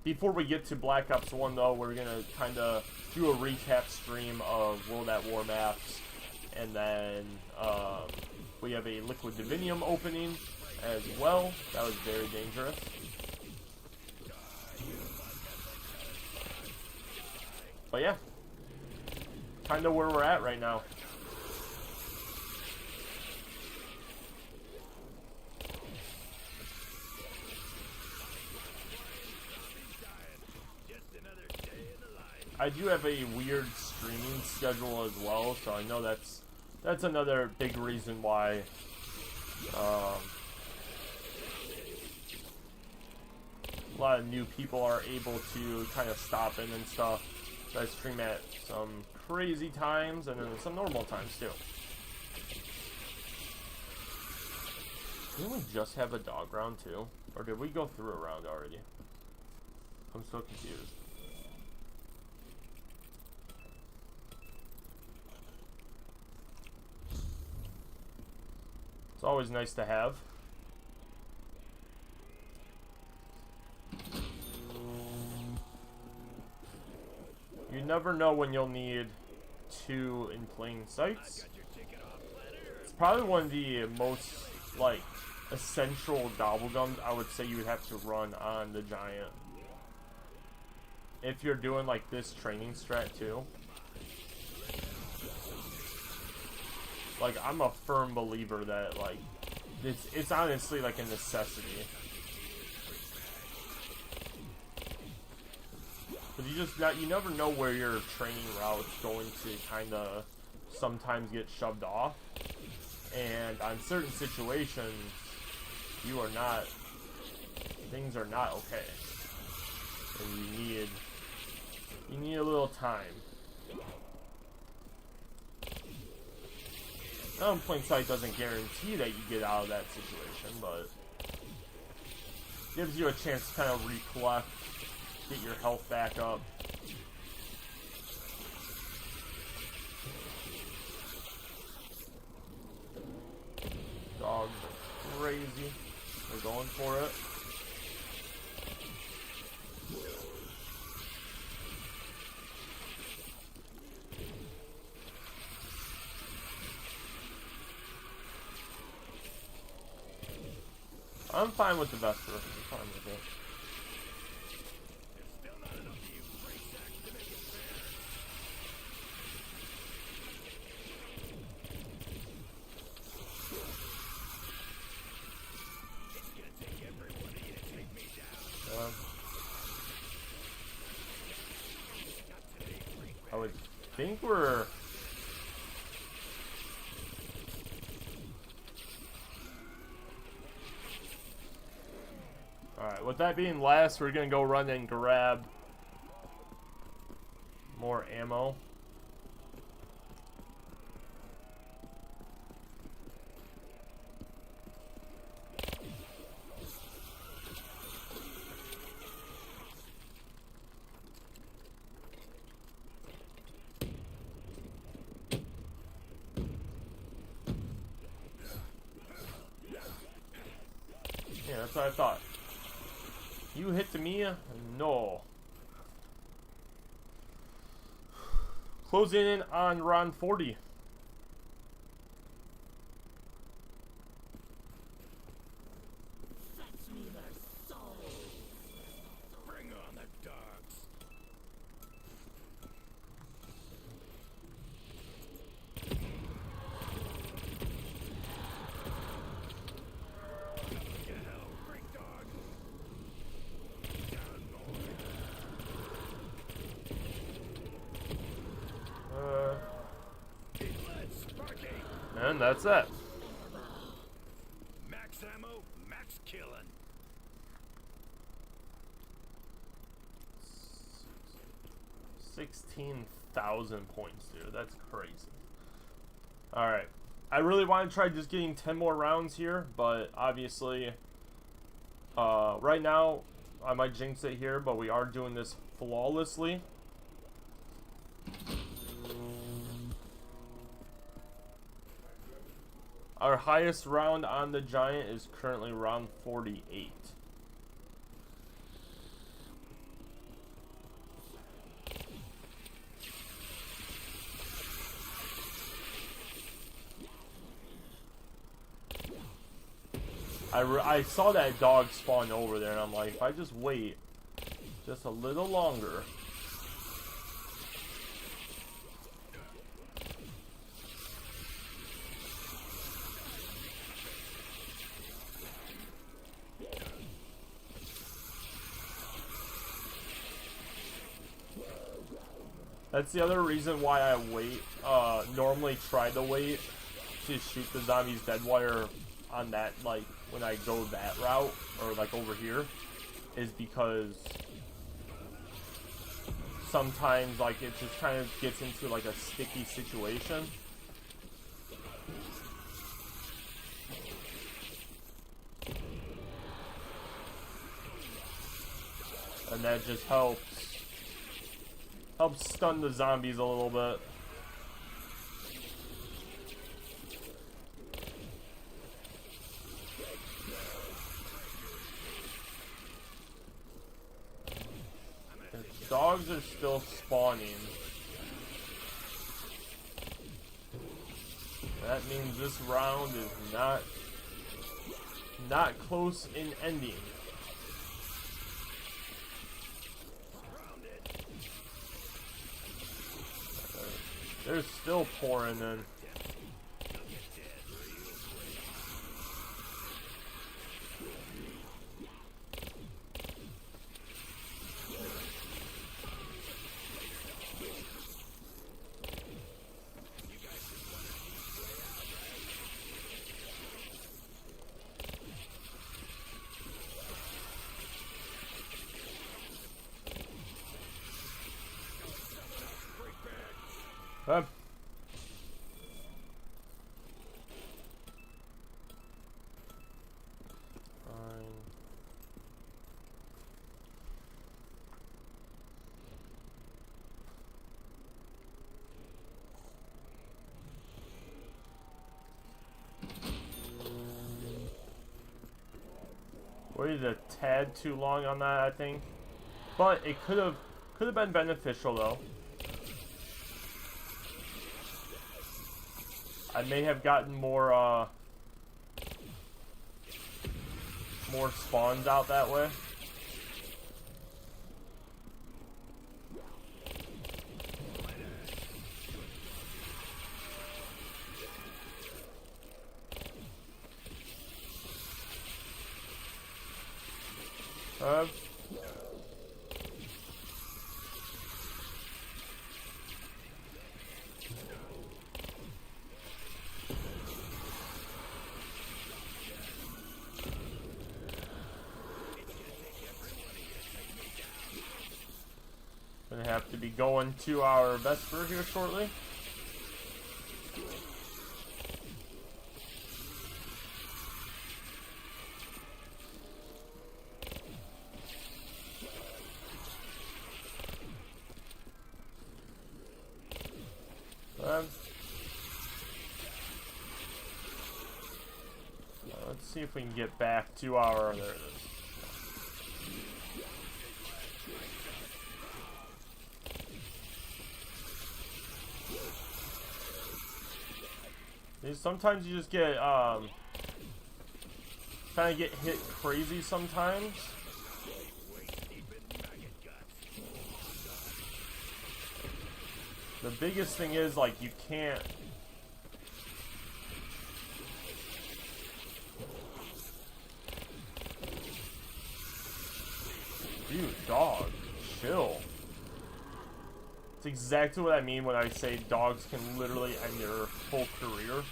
Speaker 1: Before we get to Black Ops 1 though, we're gonna kind of do a recap stream of World at War maps, and then we have a Liquid Divinium opening as well. That was very dangerous. But yeah, kind of where we're at right now. I do have a weird streaming schedule as well, so I know that's another big reason why a lot of new people are able to kind of stop in and stuff. So I stream at some crazy times and then some normal times too. Didn't we just have a dog round too? Or did we go through a round already? I'm so confused. It's always nice to have. You never know when you'll need two in plain sights. It's probably one of the most, like, essential gobblegums I would say you would have to run on the Giant. If you're doing, like, this training strat, too. Like, I'm a firm believer that, like, it's honestly, like, a necessity. Because you never know where your training route's going to kind of sometimes get shoved off. And on certain situations, things are not okay. And you need a little time. Now, plain sight doesn't guarantee that you get out of that situation, but gives you a chance to kind of recollect, get your health back up. Dogs are crazy. They're going for it. I'm fine with the Vesper. I'm fine with it. I would think we're... Alright, with that being last, we're gonna go run and grab more ammo. Yeah, that's what I thought. You hit me? No. Closing in on round 40.
Speaker 2: Bring on the dogs.
Speaker 1: And that's it.
Speaker 2: Max ammo, max killing.
Speaker 1: 16,000 points, dude. That's crazy. Alright. I really want to try just getting 10 more rounds here, but obviously, right now, I might jinx it here, but we are doing this flawlessly. Our highest round on the Giant is currently round 48. I saw that dog spawn over there, and I'm like, if I just wait just a little longer. That's the other reason why I wait, normally try to wait to shoot the zombies dead wire on that, like, when I go that route, or like over here, is because sometimes, like, it just kind of gets into like a sticky situation. And that just helps stun the zombies a little bit. The dogs are still spawning. That means this round is not close in ending. They're still pouring in. Fine. Waited a tad too long on that, I think, but it could have been beneficial though. I may have gotten more spawns out that way. Gonna have to be going to our Vesper here shortly. Let's see if we can get back to our... There it is. Sometimes you just get, kind of get hit crazy sometimes. The biggest thing is, like, you can't... Dude, dog, chill. It's exactly what I mean when I say dogs can literally end their whole career.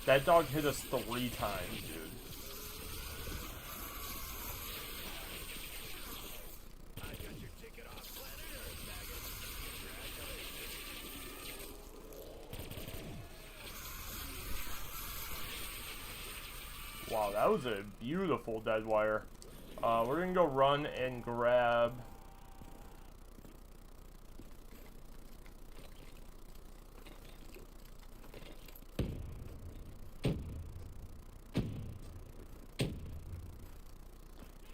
Speaker 1: That dog hit us 3 times, dude. Wow, that was a beautiful dead wire. We're gonna go run and grab...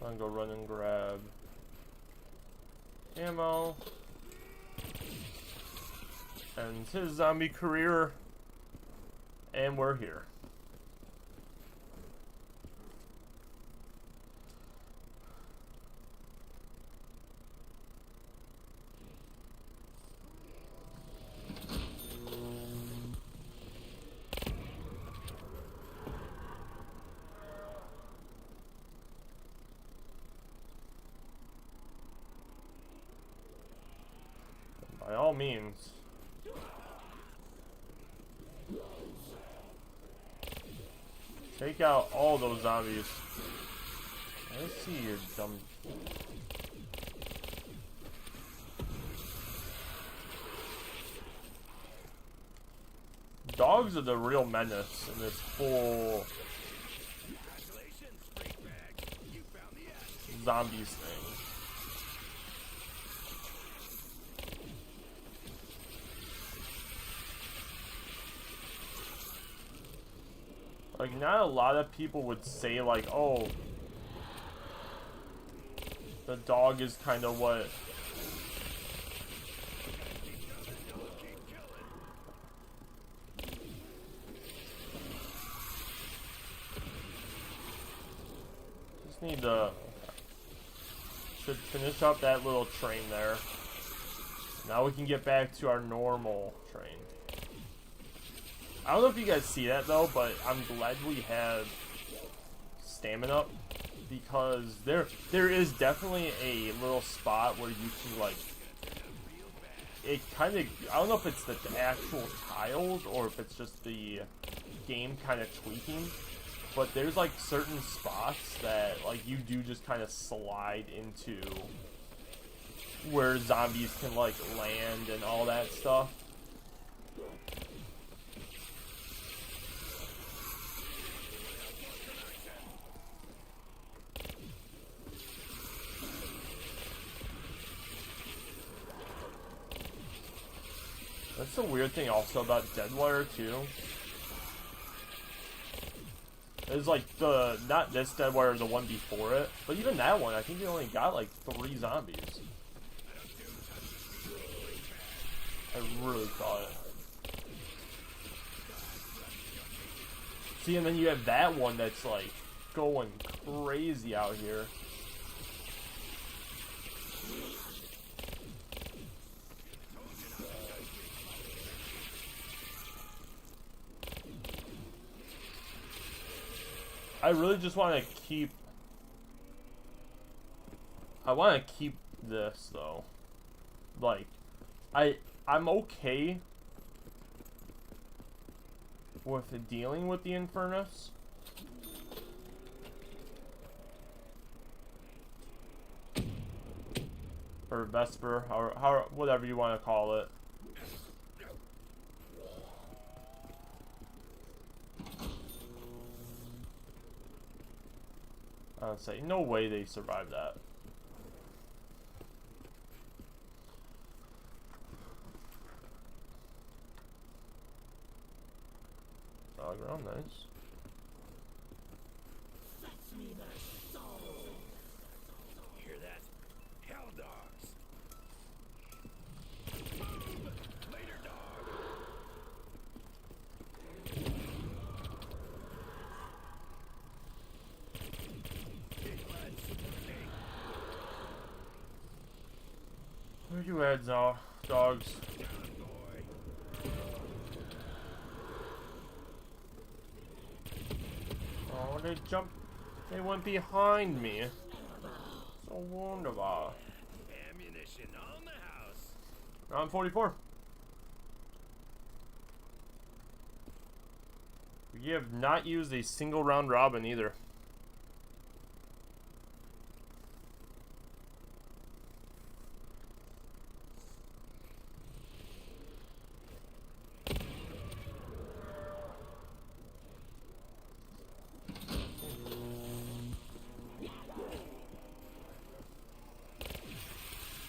Speaker 1: I'm gonna go run and grab ammo. And his zombie career. And we're here. By all means. Take out all those zombies. Let's see your dumb... Dogs are the real menace in this whole zombies thing. Like, not a lot of people would say, like, oh, the dog is kind of what... Just need to... Should finish up that little train there. Now we can get back to our normal train. I don't know if you guys see that though, but I'm glad we have stamina, because there is definitely a little spot where you can, like, it kind of, I don't know if it's the actual tiles or if it's just the game kind of tweaking, but there's like certain spots that, like, you do just kind of slide into where zombies can, like, land and all that stuff. That's the weird thing also about Deadwire too. It's like the, not this Deadwire, the one before it, but even that one, I think you only got like 3 zombies. I really thought it. See, and then you have that one that's like going crazy out here. I really just want to keep... I want to keep this, though. Like, I'm okay with dealing with the Infernus. Or Vesper, how whatever you want to call it. I'd say, no way they survived that. Dog around, nice.
Speaker 2: Hear that? Hell dogs. Later, dog.
Speaker 1: Where you at, dogs? Oh, they jumped. They went behind me. So wonderful.
Speaker 2: Ammunition on the house.
Speaker 1: Round 44. We have not used a single round robin either.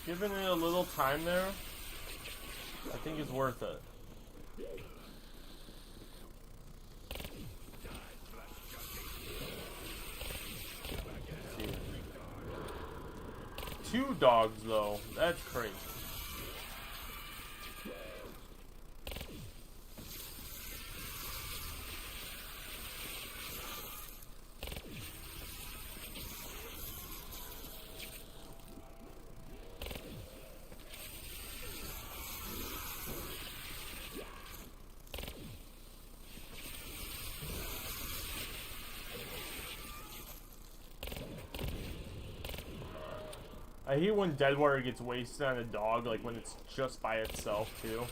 Speaker 1: Giving it a little time there, I think is worth it. Two dogs though, that's crazy. I hate when dead water gets wasted on a dog, like when it's just by itself too.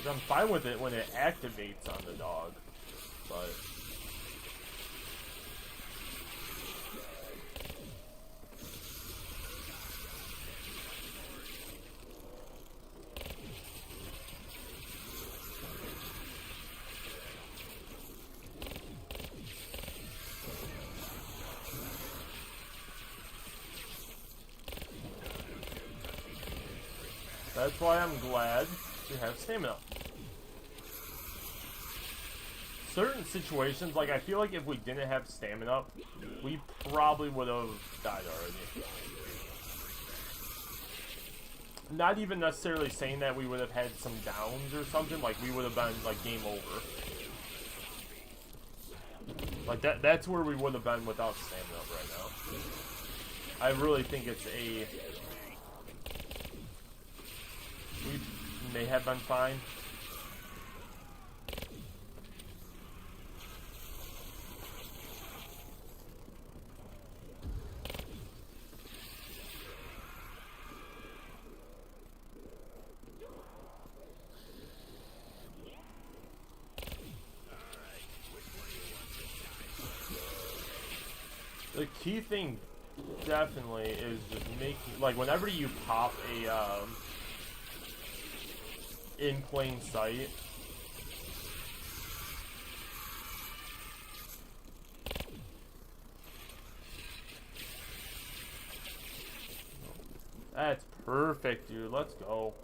Speaker 1: 'Cause I'm fine with it when it activates on the dog, but that's why I'm glad to have stamina. Certain situations, like I feel like if we didn't have stamina, we probably would have died already. Not even necessarily saying that we would have had some downs or something, like we would have been like game over. Like that's where we would have been without stamina right now. I really think it's a... We may have been fine. The key thing definitely is just making, like, whenever you pop a in plain sight, that's perfect, dude. Let's go.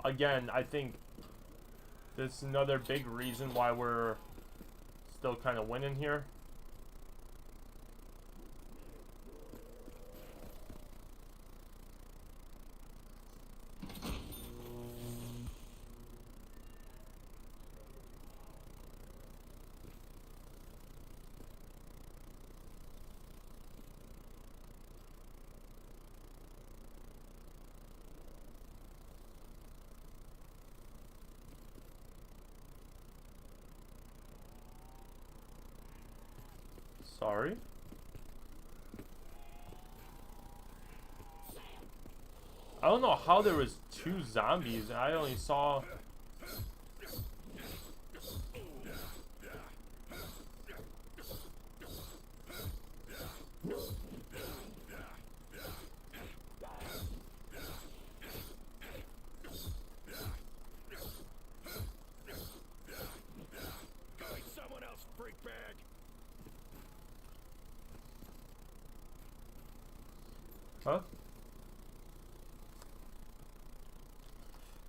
Speaker 1: Again, I think this is another big reason why we're still kind of winning here. Sorry. I don't know how there was 2 zombies and I only saw...
Speaker 2: Someone else, freak bag.
Speaker 1: Huh?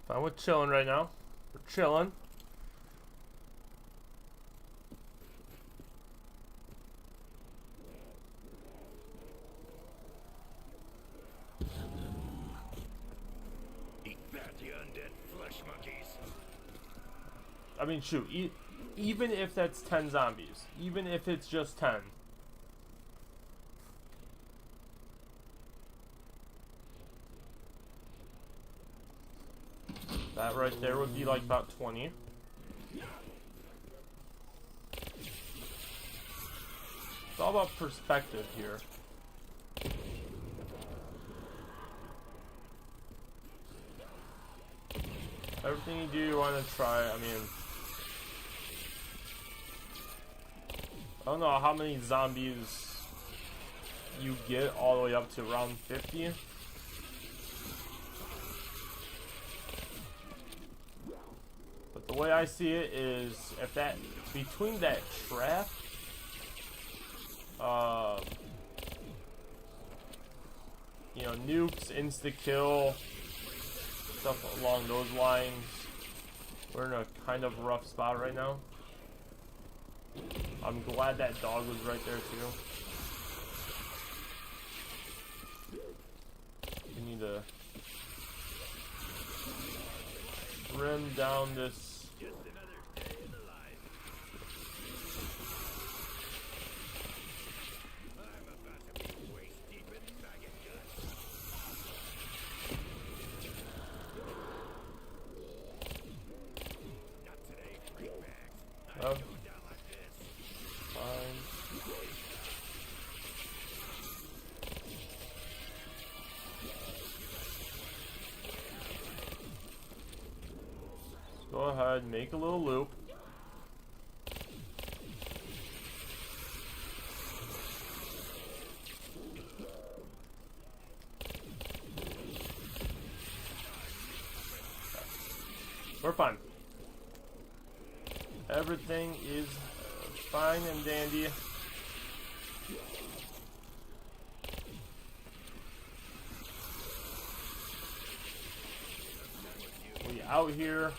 Speaker 1: Fine, we're chilling right now. We're chilling.
Speaker 2: Eat that, you undead flesh monkeys.
Speaker 1: I mean, shoot, even if that's 10 zombies, even if it's just 10. That right there would be like about 20. It's all about perspective here. Everything you do, you want to try. I mean, I don't know how many zombies you get all the way up to round 50. But the way I see it is, if that, between that trap, you know, nukes, insta-kill, stuff along those lines, we're in a kind of rough spot right now. I'm glad that dog was right there too. We need to trim down this.
Speaker 2: Just another day in the life. I'm about to be waist deep in maggot guts. Not
Speaker 1: Yep. Fine. Let's go ahead, make a little loop. We're fine. Everything is fine and dandy. We out here.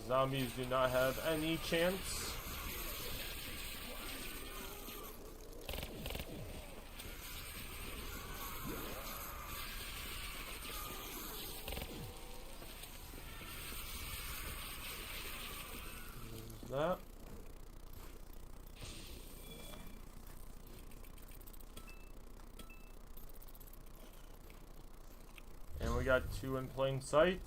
Speaker 1: Zombies do not have any chance. That. And we got 2 in plain sight.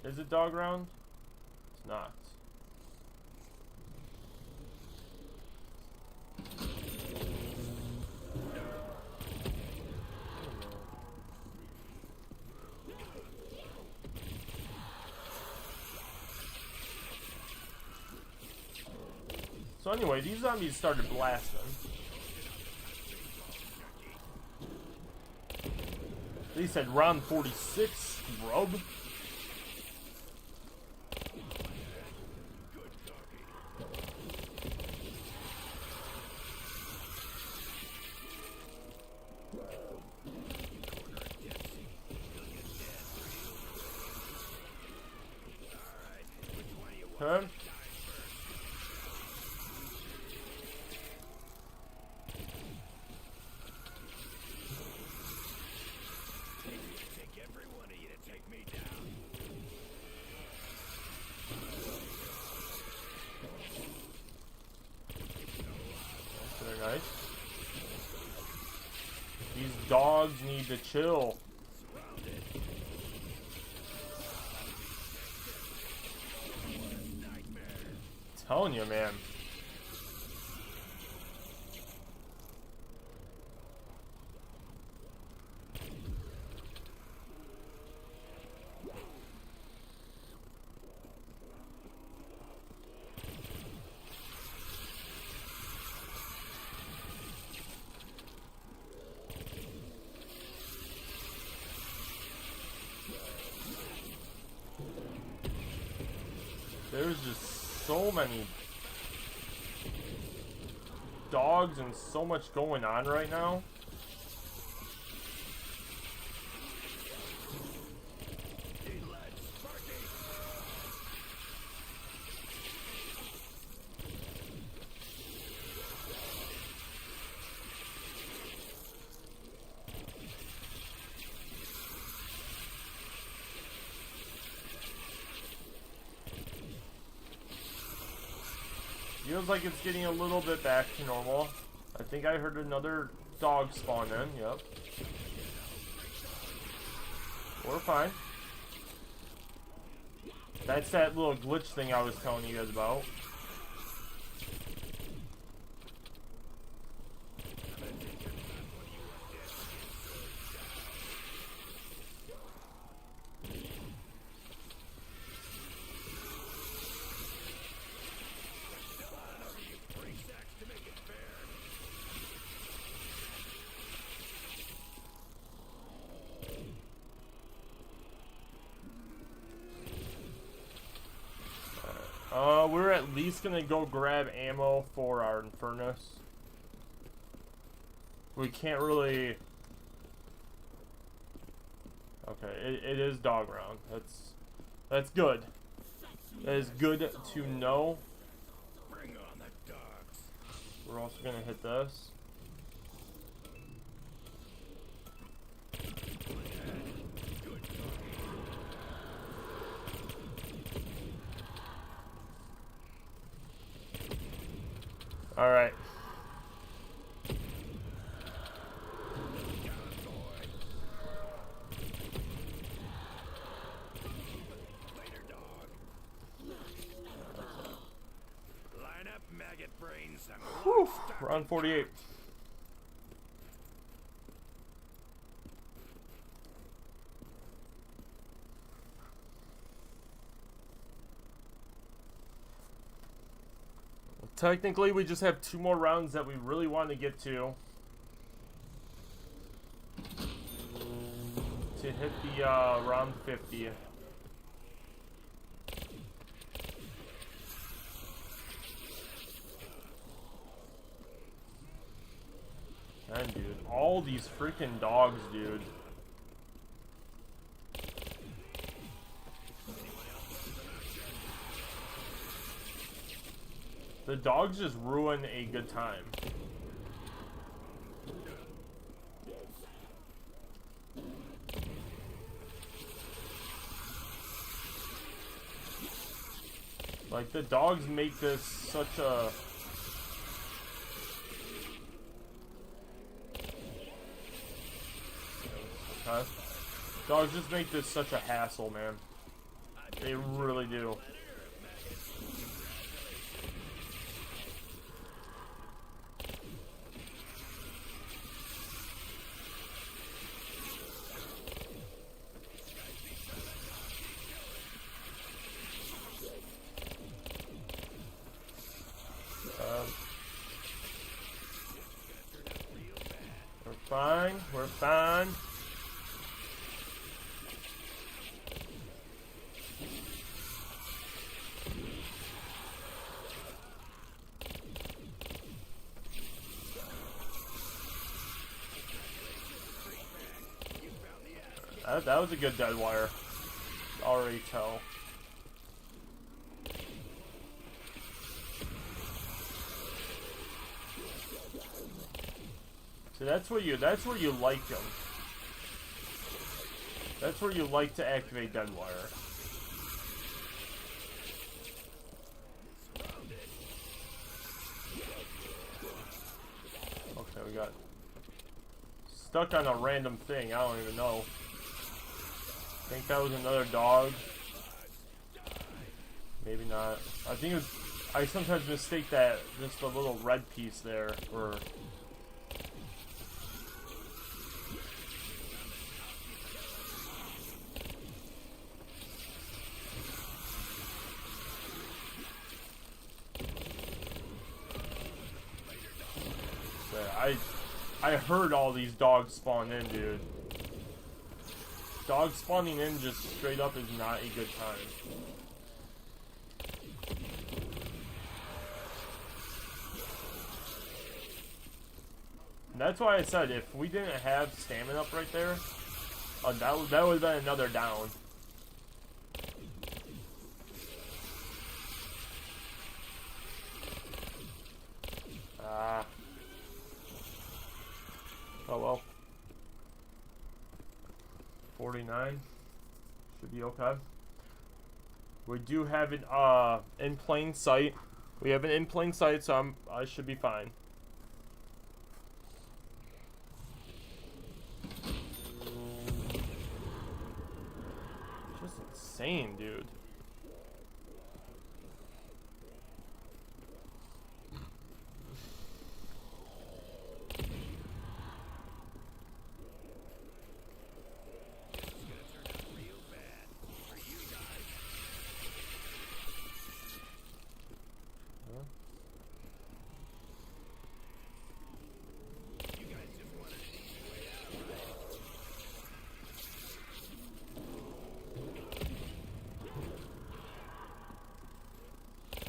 Speaker 1: Is it dog round? It's not. So anyway, these zombies started blasting. They said round 46, scrub. Huh? Very nice. These dogs need to chill. Telling you, man. There's just so many dogs and so much going on right now. Feels like it's getting a little bit back to normal. I think I heard another dog spawn in. Yep. We're fine. That's that little glitch thing I was telling you guys about. We're at least gonna go grab ammo for our Infernus. We can't really... Okay, it is dog round. That's good. That is good to know.
Speaker 2: Bring on the dogs.
Speaker 1: We're also gonna hit this. Alright.
Speaker 2: minds.
Speaker 1: Whew, round 48. Technically, we just have 2 more rounds that we really want to get to hit the round 50. And dude, all these freaking dogs, dude. The dogs just ruin a good time. Like, the dogs make this such a... Okay. Dogs just make this such a hassle, man. They really do. We're fine. We're fine. That was a good dead wire. Already tell. So that's where you like them. That's where you like to activate dead wire. Okay, we got stuck on a random thing. I don't even know. I think that was another dog. Maybe not. I think it was. I sometimes mistake that just a little red piece there for. I heard all these dogs spawn in, dude. Dogs spawning in just straight up is not a good time. And that's why I said if we didn't have stamina up right there, that would have been another down. Oh well. 49 should be okay. We do have it in plain sight. We have it in plain sight, so I should be fine. Just insane, dude.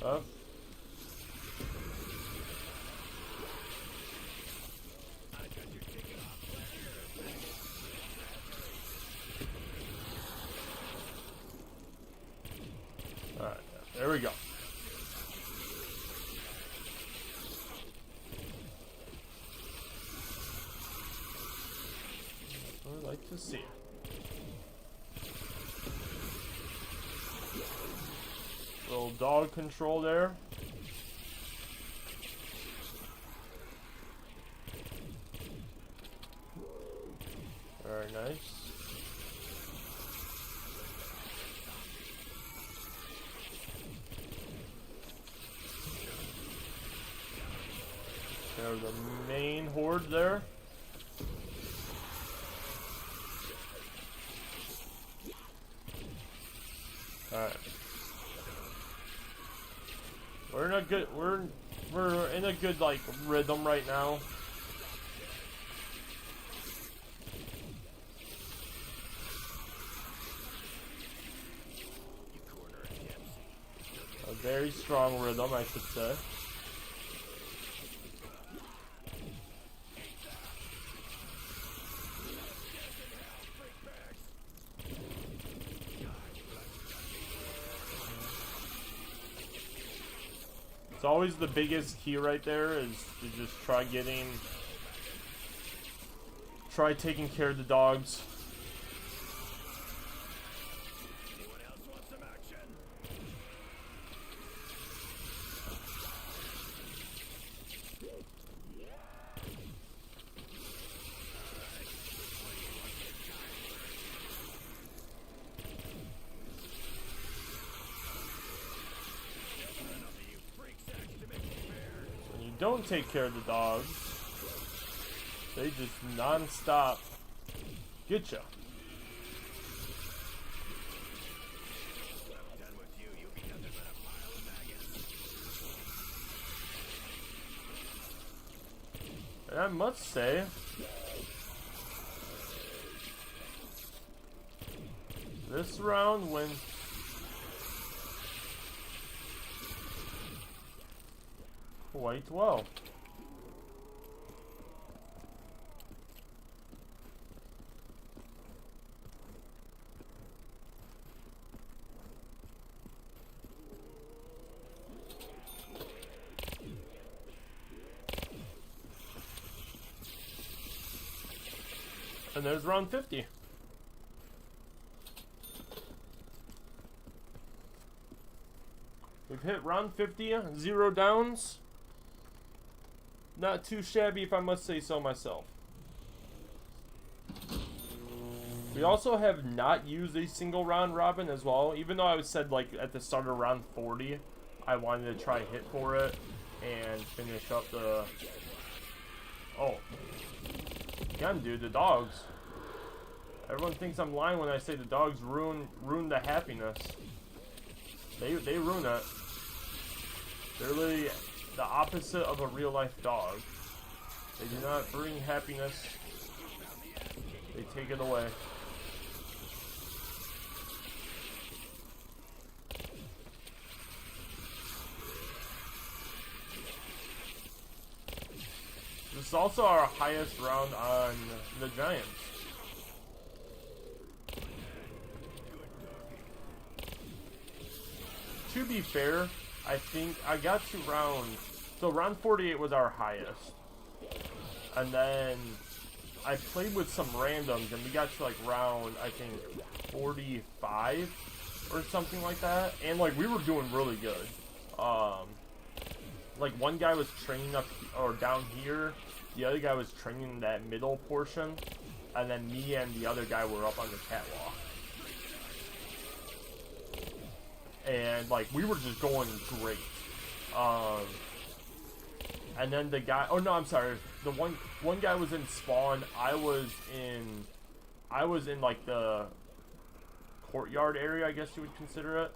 Speaker 1: Up. Alright, there we go. That's what I like to see. Little dog control there. Very nice. There's the main horde there. Alright. We're in a good like rhythm right now. A very strong rhythm, I should say. It's always the biggest key right there is to just try taking care of the dogs.
Speaker 2: Anyone else want some action?
Speaker 1: When you don't take care of the dogs, they just non-stop get ya. And I must say, this round went quite well. And there's round 50. We've hit round 50, 0 downs. Not too shabby, if I must say so myself. We also have not used a single round robin as well, even though I said like at the start of round 40 I wanted to try hit for it and finish up the... Oh. Again, dude, the dogs. Everyone thinks I'm lying when I say the dogs ruin the happiness. They ruin it. They're literally the opposite of a real life dog. They do not bring happiness. They take it away. This is also our highest round on the Giants. To be fair, I think I got to round 48 was our highest. And then I played with some randoms and we got to like round, I think, 45 or something like that. And like we were doing really good. Like one guy was training up or down here, the other guy was training in that middle portion, and then me and the other guy were up on the catwalk. And like we were just going great. And then the guy, oh no, I'm sorry, the one guy was in spawn. I was in like the courtyard area, I guess you would consider it.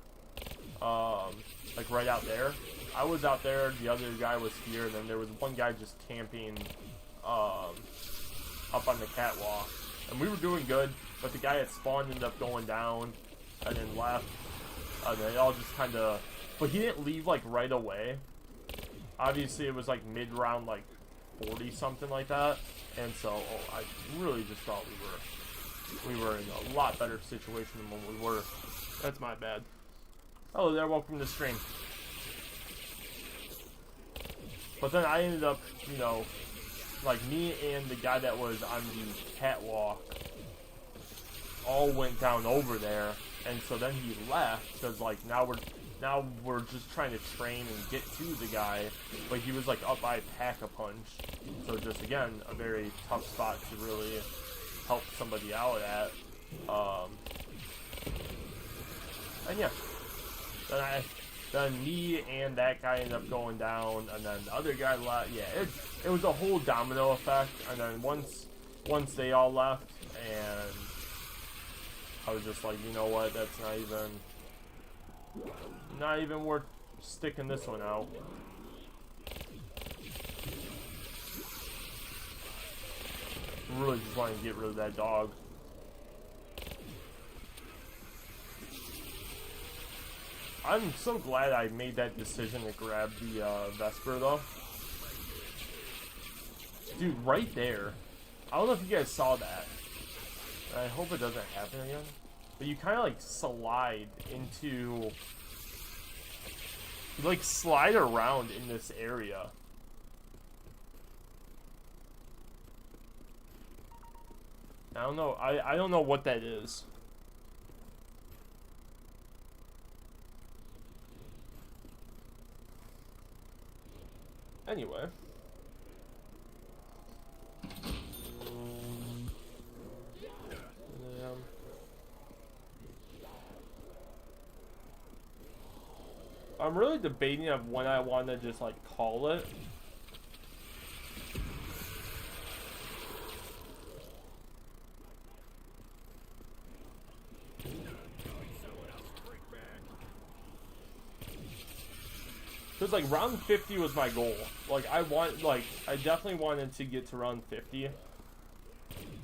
Speaker 1: Like right out there. I was out there, the other guy was here, and then there was one guy just camping up on the catwalk. And we were doing good, but the guy at spawn ended up going down and then left. And they all just kind of, but he didn't leave like right away. Obviously it was like mid-round, like 40 something like that. And so I really just thought we were in a lot better situation than when we were. That's my bad. Hello there, welcome to the stream. But then I ended up, you know, like me and the guy that was on the catwalk all went down over there, and so then he left because like now we're just trying to train and get to the guy, but he was like up by Pack-a-Punch, so just again a very tough spot to really help somebody out at. And yeah, then then me and that guy ended up going down, and then the other guy left. Yeah, it was a whole domino effect, and then once they all left, and I was just like, you know what, that's not even worth sticking this one out. Really just wanted to get rid of that dog. I'm so glad I made that decision to grab the Vesper, though. Dude, right there. I don't know if you guys saw that. I hope it doesn't happen again. But you kind of like slide into... You like slide around in this area. I don't know. I don't know what that is. Anyway. I'm really debating of when I want to just like call it. Because like round 50 was my goal. Like I definitely wanted to get to round 50.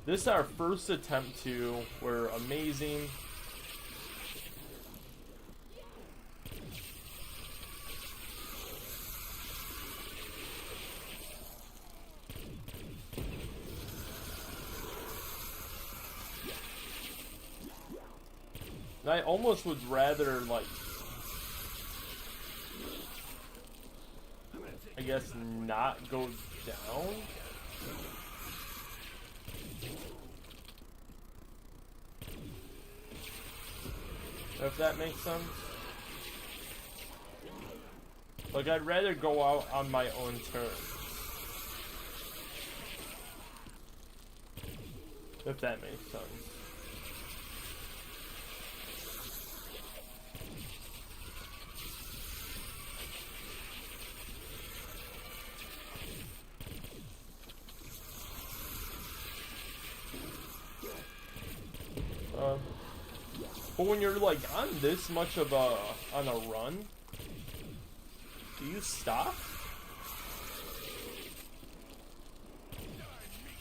Speaker 1: This is our first attempt to. We're amazing. And I almost would rather like, I guess, not go down. If that makes sense. Like, I'd rather go out on my own terms. If that makes sense. But when you're like on this much of a run, do you stop?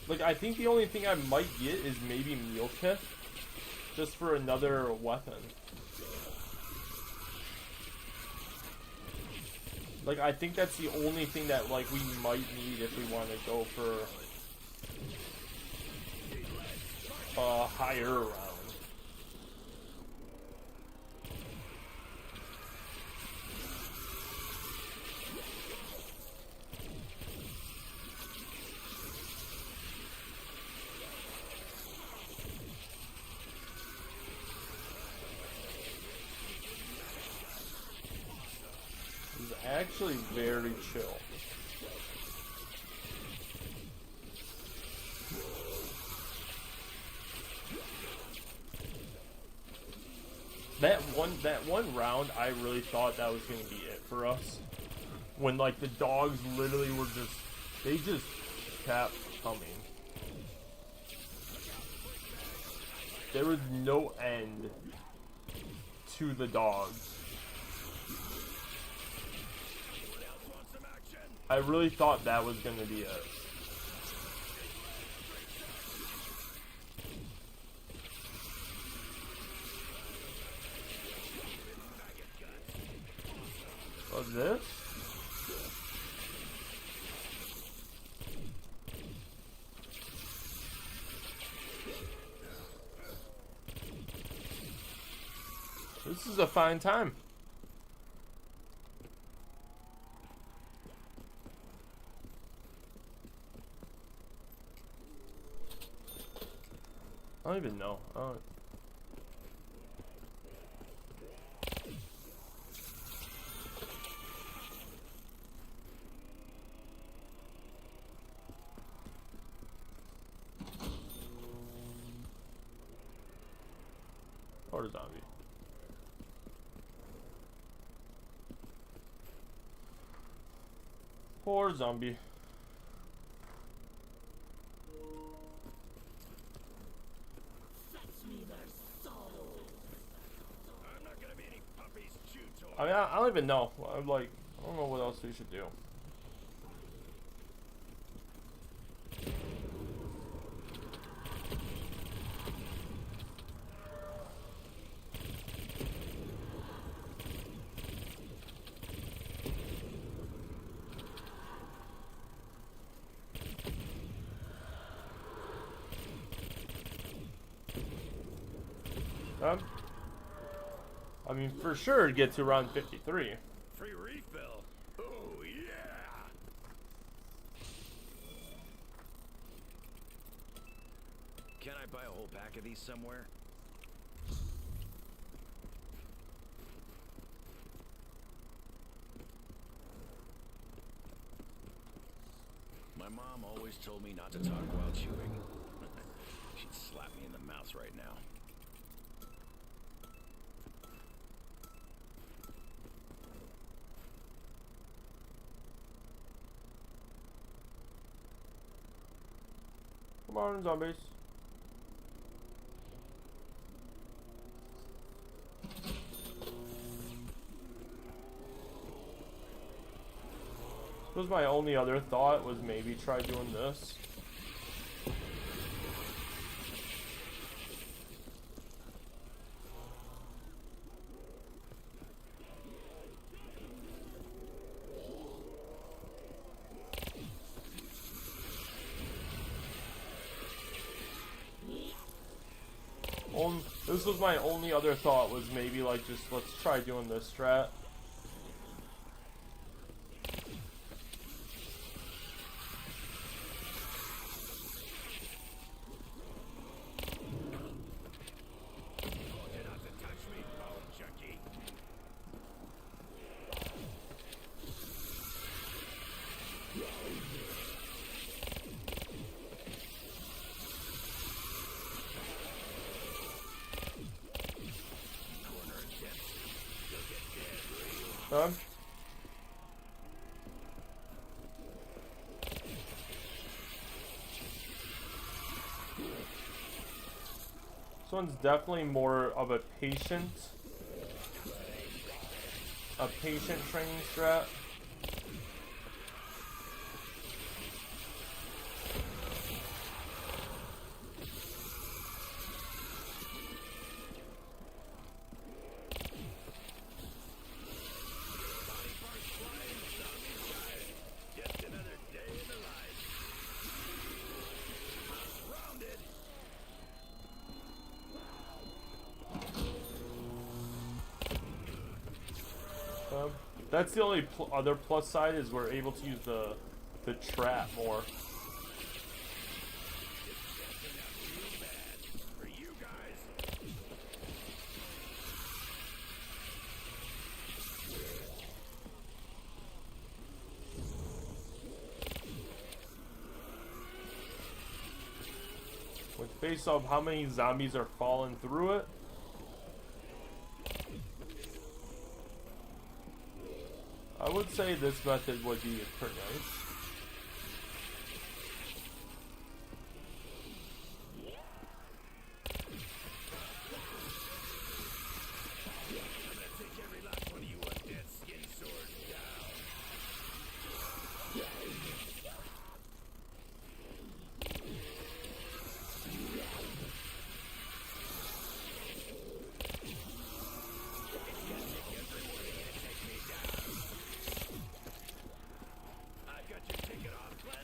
Speaker 1: Like, I think the only thing I might get is maybe meal kit, just for another weapon. Like, I think that's the only thing that like we might need if we want to go for a higher round. Actually very chill. That one round, I really thought that was gonna be it for us. When like the dogs literally were they just kept coming. There was no end to the dogs. I really thought that was gonna be it. What's this? This is a fine time. I don't even know. Or a zombie. Poor zombie.
Speaker 2: I'm not gonna be any puppy's chew toy.
Speaker 1: I mean, I don't even know. I'm like, I don't know what else we should do. I mean, for sure, get to round 53.
Speaker 2: Free refill. Oh yeah. Can I buy a whole pack of these somewhere? My mom always told me not to talk while chewing. She'd slap me in the mouth right now.
Speaker 1: Come on, zombies. This was my only other thought, was maybe try doing this. This was my only other thought, was maybe like just let's try doing this strat. Done. This one's definitely more of a patient training strat. That's the only other plus side, is we're able to use the trap more. With based off how many zombies are falling through it. I would say this method would be pretty nice.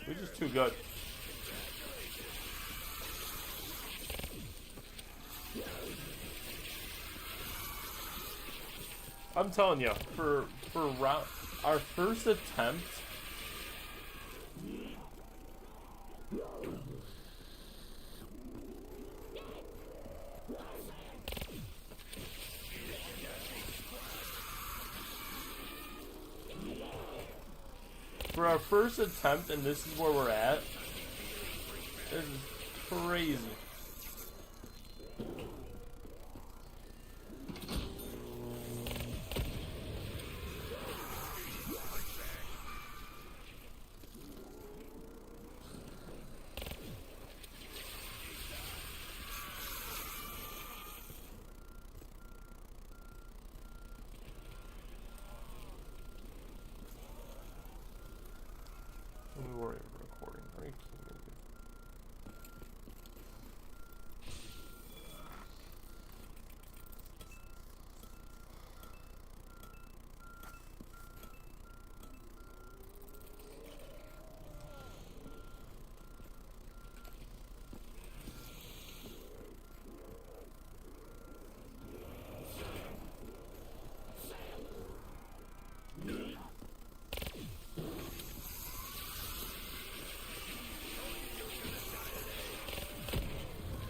Speaker 1: We're just too good. I'm telling you, for our first attempt, and this is where we're at. This is crazy.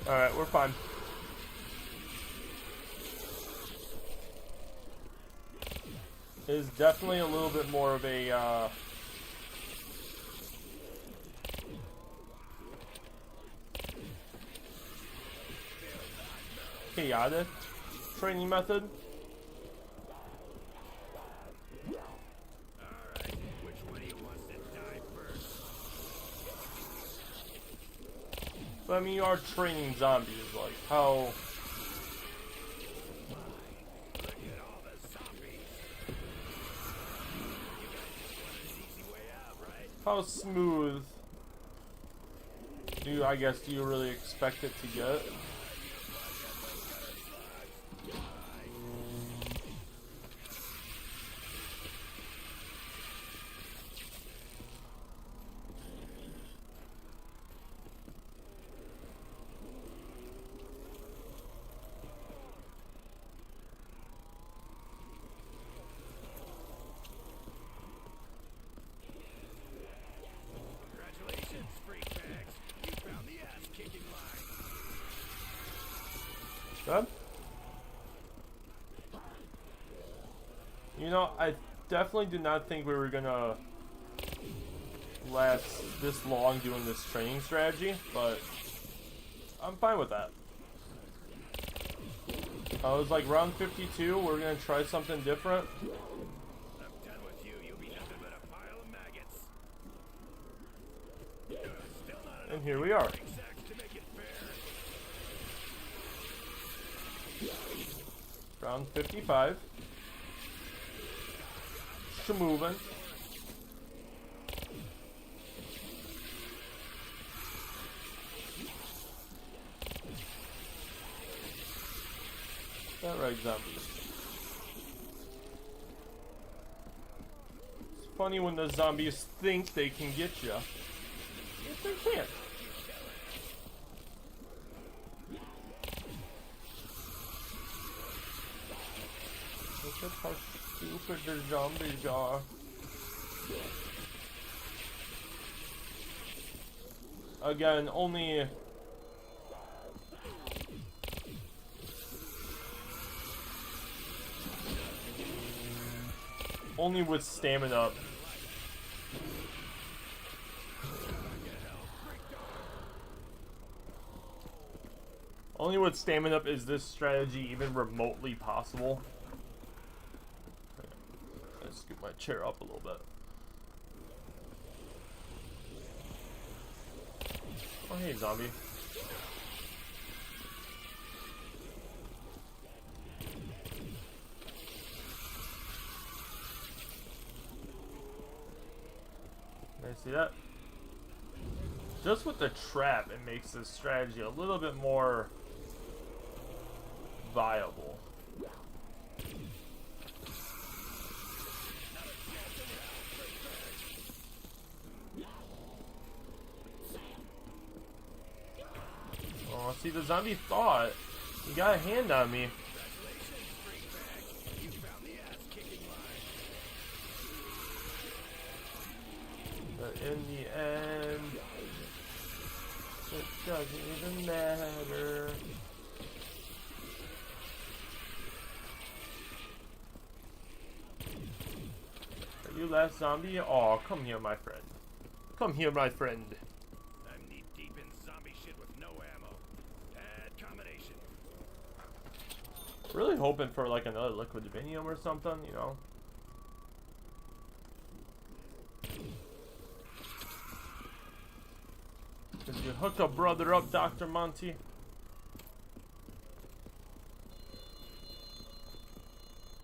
Speaker 1: Alright, we're fine. It is definitely a little bit more of a, chaotic training method.
Speaker 2: Alright, which one of you wants to die first?
Speaker 1: But I mean, you are training zombies, like, how...
Speaker 2: Look at all the zombies. You guys just want an easy way out, right?
Speaker 1: How smooth do you really expect it to get?
Speaker 2: Congratulations, freak bags. You found the ass-kicking line.
Speaker 1: Good? You know, I definitely did not think we were gonna last this long doing this training strategy, but I'm fine with that. I was like, round 52, we're gonna try something different.
Speaker 2: I'm done with you. You'll be nothing but a pile of maggots. Still not
Speaker 1: And here we are.
Speaker 2: enough sacks to make it fair.
Speaker 1: Round 55. Moving. That right, zombies. It's funny when the zombies think they can get you. If they can't. Look at how stupid the zombies are. Again, only with stamina. Only with stamina is this strategy even remotely possible. Let's scoot my chair up a little bit. Oh, hey, zombie. See that? Just with the trap, it makes this strategy a little bit more viable. Oh, see, the zombie thought he got a hand on me. But in the end, it doesn't even matter. Are you last zombie? Oh, come here, my friend. Come here, my friend.
Speaker 2: I'm knee deep in zombie shit with no ammo. Bad combination.
Speaker 1: Really hoping for like another liquid divinium or something, you know. Did you hook a brother up, Dr. Monty?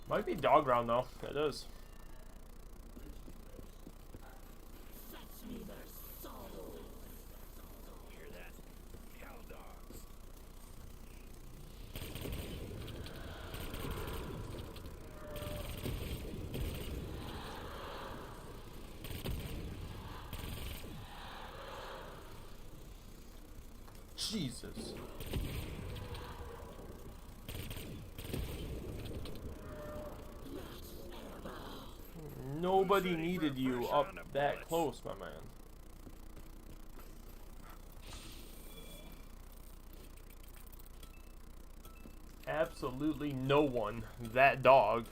Speaker 1: Might be dog round though. It is.
Speaker 2: Hear that? Hell dogs.
Speaker 1: Jesus. Nobody needed you up that close, my man. Absolutely no one. That dog.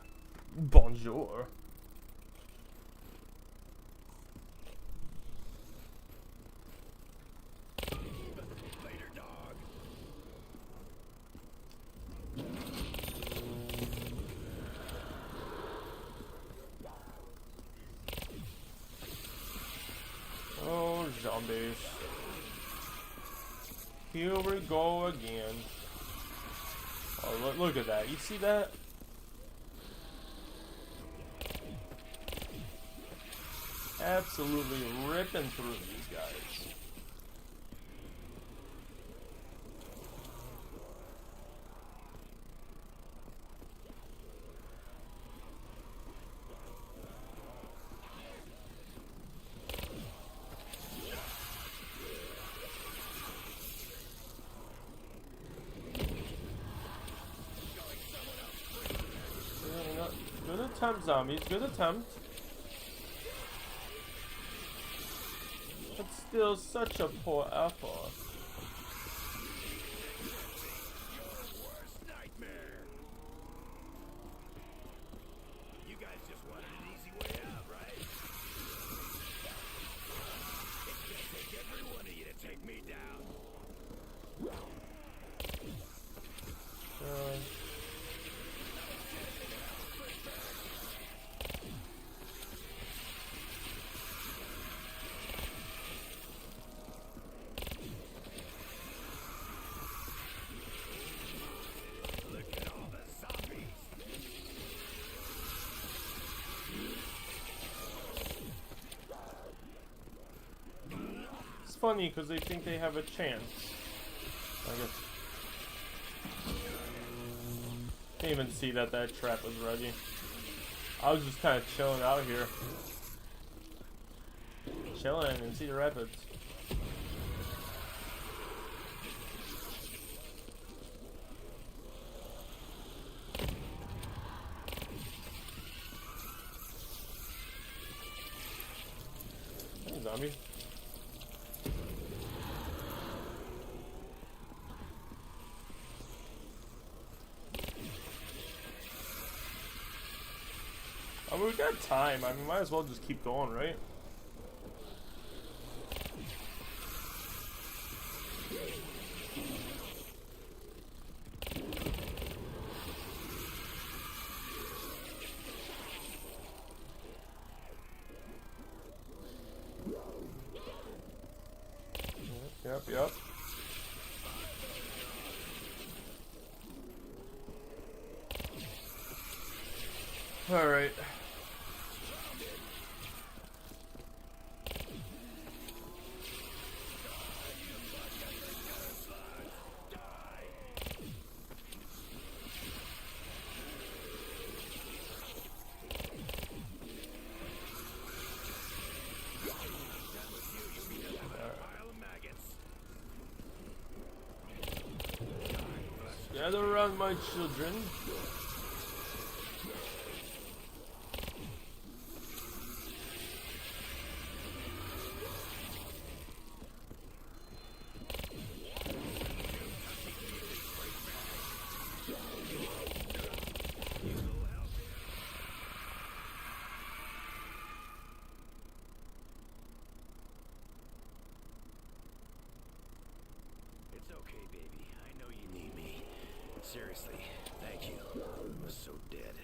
Speaker 1: Bonjour.
Speaker 2: Later, dog.
Speaker 1: Oh, zombies. Here we go again. Oh, look at that. You see that? Absolutely ripping through these guys. Good attempt, zombies. Good attempt. But still such a poor effort.
Speaker 2: Worst nightmare. You guys just wanted an easy way out, right? It's gonna take every one of you to take me down. Look at all the zombies.
Speaker 1: It's funny because they think they have a chance. I guess. Didn't even see that trap was ready. I was just kind of chilling out here. Chilling in Cedar Rapids. Hey, zombie. I mean, we got time. I mean, might as well just keep going, right? Yep. All right. Gather around, my children.
Speaker 2: It's okay, baby. I know you need me. Seriously, thank you. I was so dead.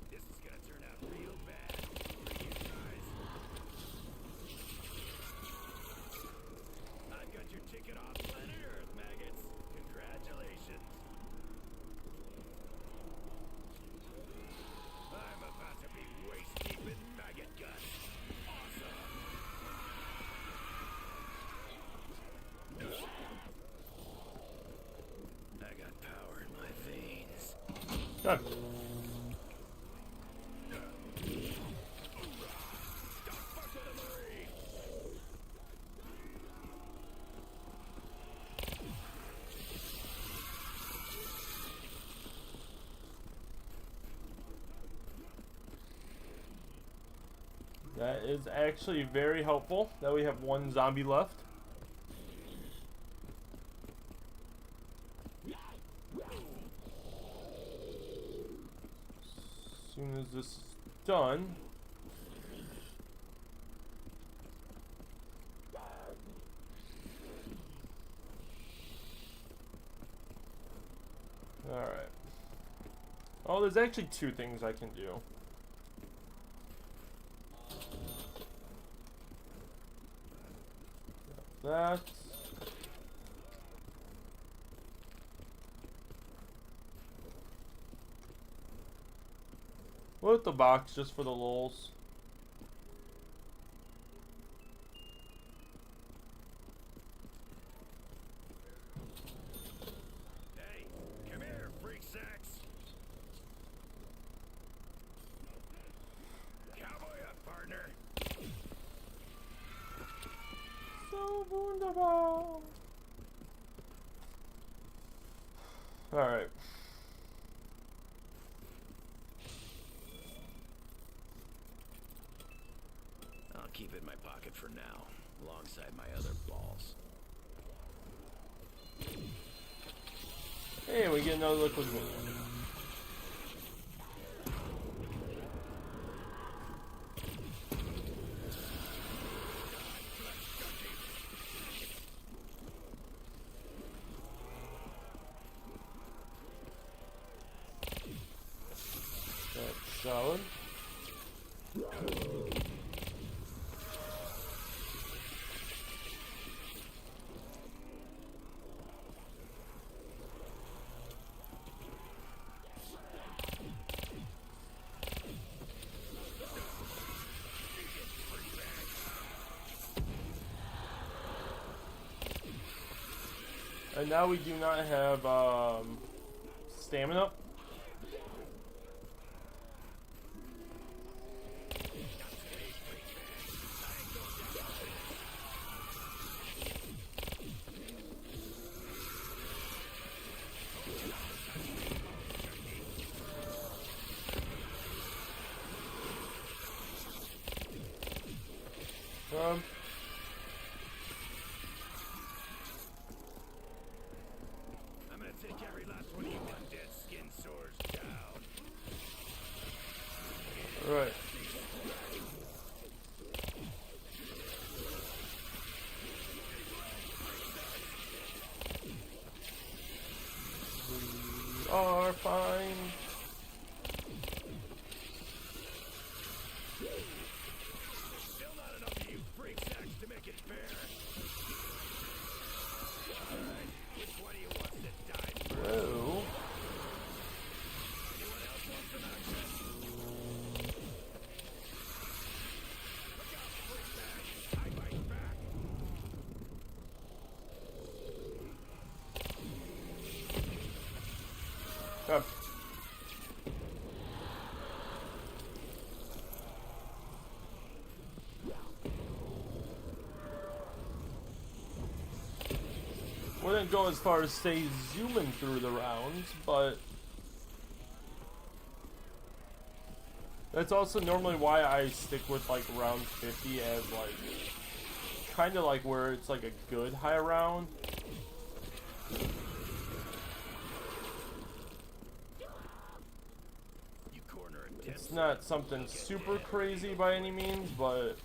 Speaker 2: This is gonna turn out real bad for you guys. I've got your ticket off planet Earth, maggots. Congratulations. I'm about to be waist deep in maggot guts. Awesome. I got power in my veins.
Speaker 1: Good. That is actually very helpful that we have one zombie left. As soon as this is done, alright. Oh, there's actually two things I can do. That. What with the box just for the lulz?
Speaker 2: Hey, come here, freak sacks. Cowboy up, partner.
Speaker 1: So wunderbar. Alright.
Speaker 2: I'll keep it in my pocket for now, alongside my other balls.
Speaker 1: Hey, we get another liquid minion. That's solid. And now we do not have stamina.
Speaker 2: I'm gonna take every last one of you undead skin sores down.
Speaker 1: Right. We are fine.
Speaker 2: Still not enough of you freak sacks to make it fair. Alright, which one of you wants to die first?
Speaker 1: Whoa.
Speaker 2: Anyone else want some action? Look out, freak sacks! I bite back!
Speaker 1: Up. Wouldn't go as far as say zooming through the rounds, but that's also normally why I stick with like round 50 as like kind of like where it's like a good high round.
Speaker 2: You corner a dead
Speaker 1: It's not something super crazy by any means, but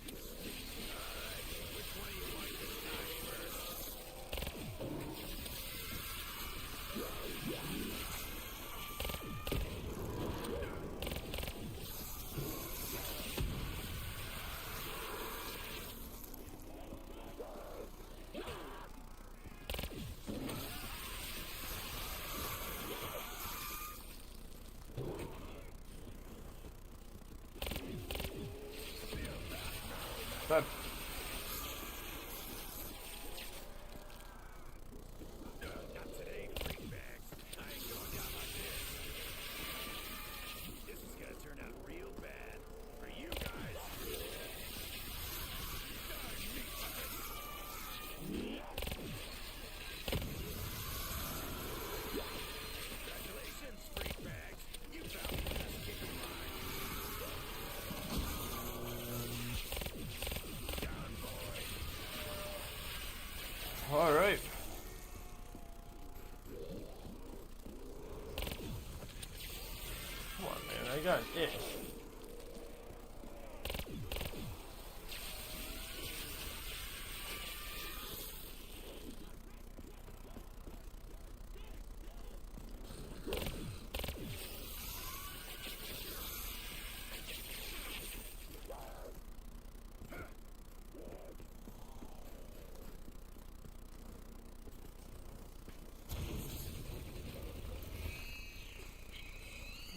Speaker 1: shotgun-ish.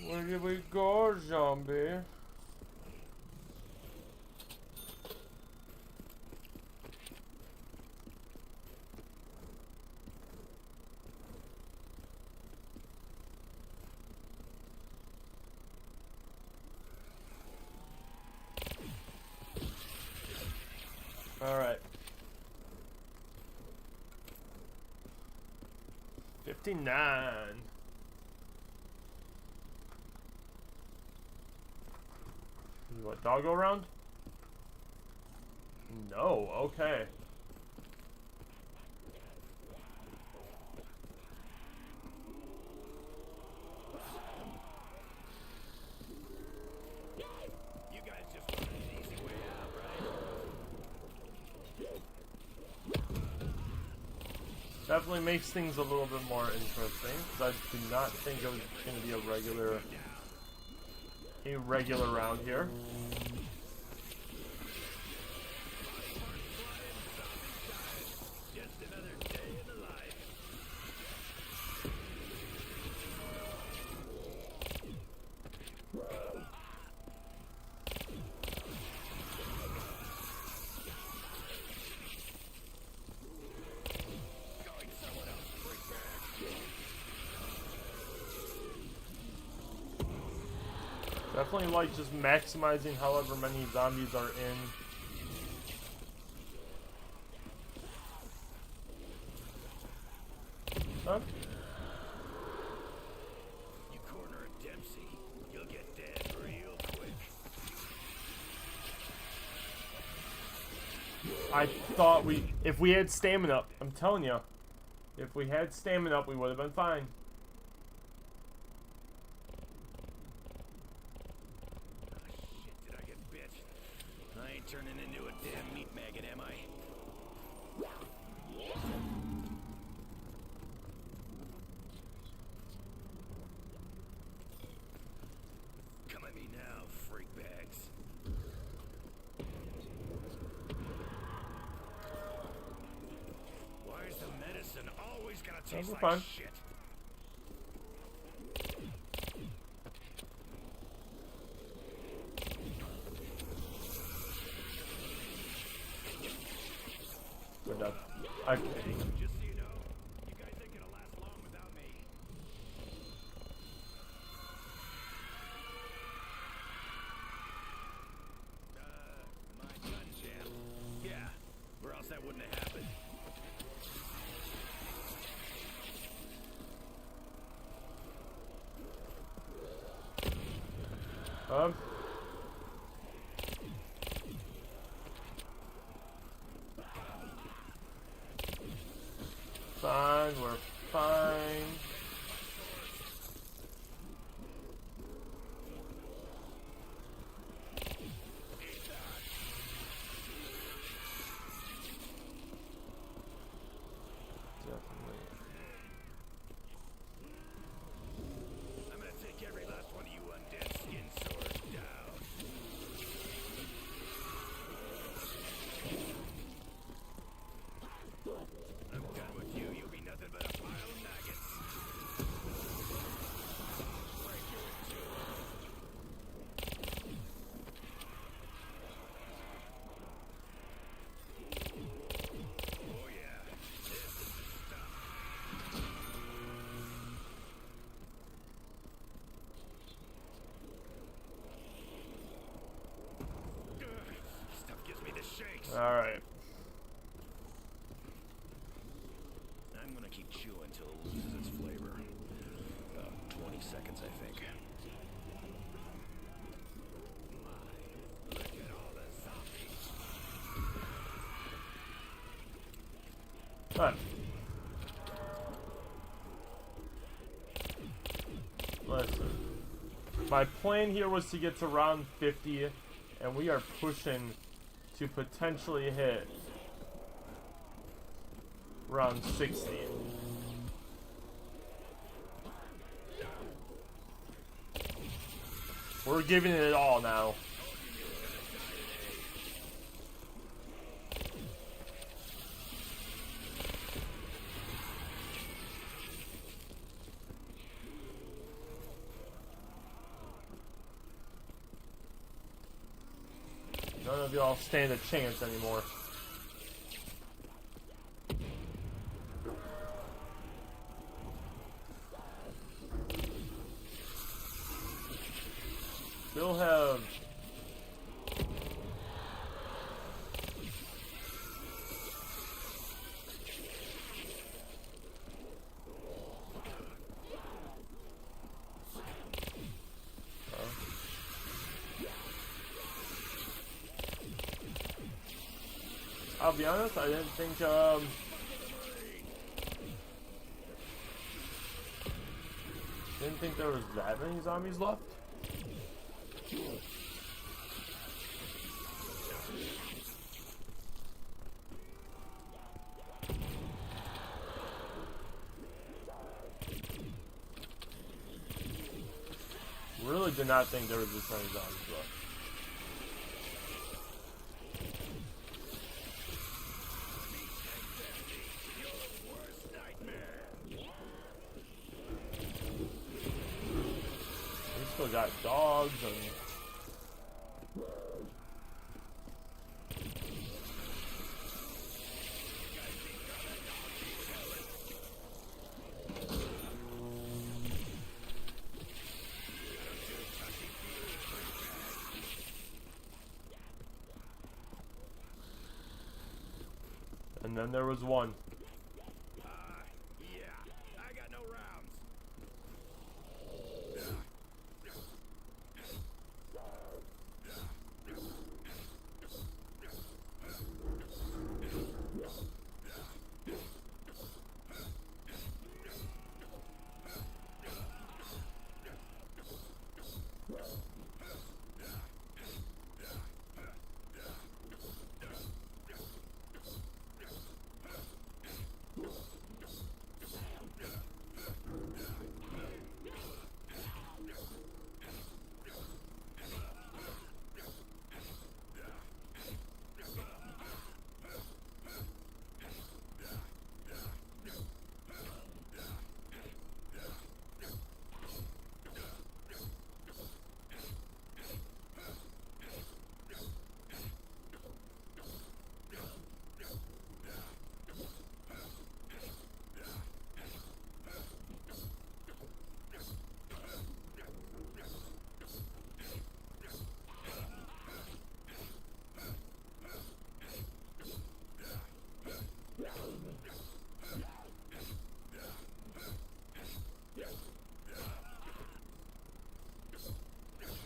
Speaker 1: Where did we go, zombie? All right. 59. What, doggo round? No, okay.
Speaker 2: You guys just want an easy way out, right?
Speaker 1: Definitely makes things a little bit more interesting, because I did not think it was going to be a regular round here.
Speaker 2: Just another day in the life. Going someone else, freak back.
Speaker 1: Definitely like just maximizing however many zombies are in. Huh?
Speaker 2: You corner a Dempsey, you'll get dead real quick.
Speaker 1: I thought if we had stamina up, I'm telling you, if we had stamina up, we would have been fine.
Speaker 2: Shit, did I get bit? I ain't turning into a damn meat maggot, am I? Come at me now, freak bags. Why is the medicine always gonna taste
Speaker 1: We're
Speaker 2: like
Speaker 1: fine.
Speaker 2: shit?
Speaker 1: We're done.
Speaker 2: Hey, just so you know, you guys ain't gonna last long without me. My gun jammed. Yeah, or else that wouldn't have happened.
Speaker 1: Fine, we're fine. Definitely.
Speaker 2: I'm gonna take every last one of you undead skin swords down. I'm done with you. You'll be nothing but a pile of maggots. Break you in two. Oh yeah, this is the stuff. Ugh, stuff gives me the shakes.
Speaker 1: All right.
Speaker 2: I'm gonna keep chewing till it loses its flavor. About 20 seconds, I think. Look at all the zombies.
Speaker 1: Fine. Listen. My plan here was to get to round 50, and we are pushing to potentially hit round 60. We're giving it all now. None of y'all stand a chance anymore. Still have I'll be honest, I didn't think there was that many zombies left. Really did not think there was this many zombies left. We still got dogs and then there was one.
Speaker 2: Yeah, I got no rounds.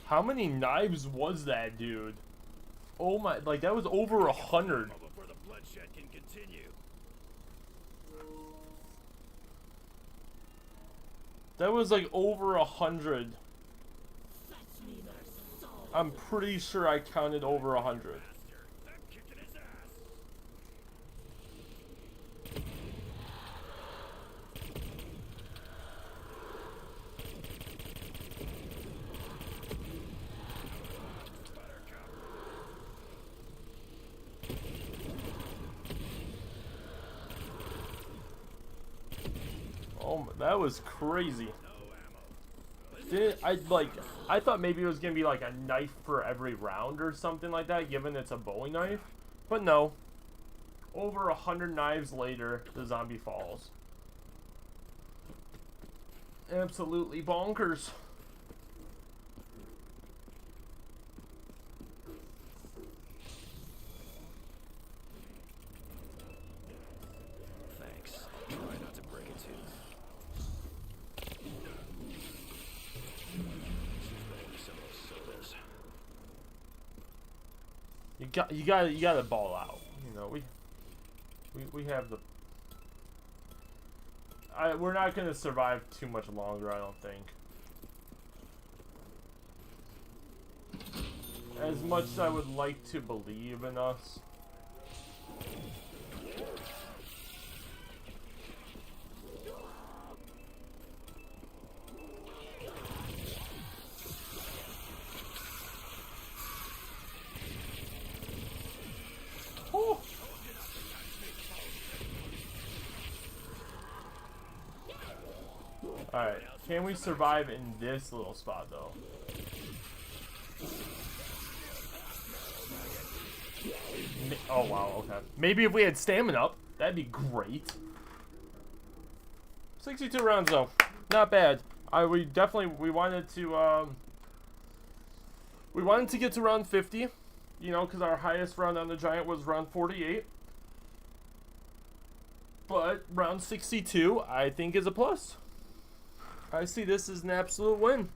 Speaker 1: How many knives was that, dude? Oh my, like that was over 100.
Speaker 2: Before the bloodshed can continue.
Speaker 1: That was like over 100. I'm pretty sure I counted over 100.
Speaker 2: I'm kicking his ass.
Speaker 1: Oh, that was crazy. I thought maybe it was gonna be like a knife for every round or something like that, given it's a Bowie knife. But no. Over 100 knives later, the zombie falls. Absolutely bonkers.
Speaker 2: Thanks. Try not to break a tooth. Some of those sodas.
Speaker 1: You gotta ball out. You know, we have the. We're not gonna survive too much longer, I don't think. As much as I would like to believe in us. Oh. Alright, can we survive in this little spot though? Oh wow, okay. Maybe if we had stamina up, that'd be great. 62 rounds though, not bad. We wanted to get to round 50, you know, because our highest round on the Giant was round 48. But round 62, I think, is a plus. I see this as an absolute win.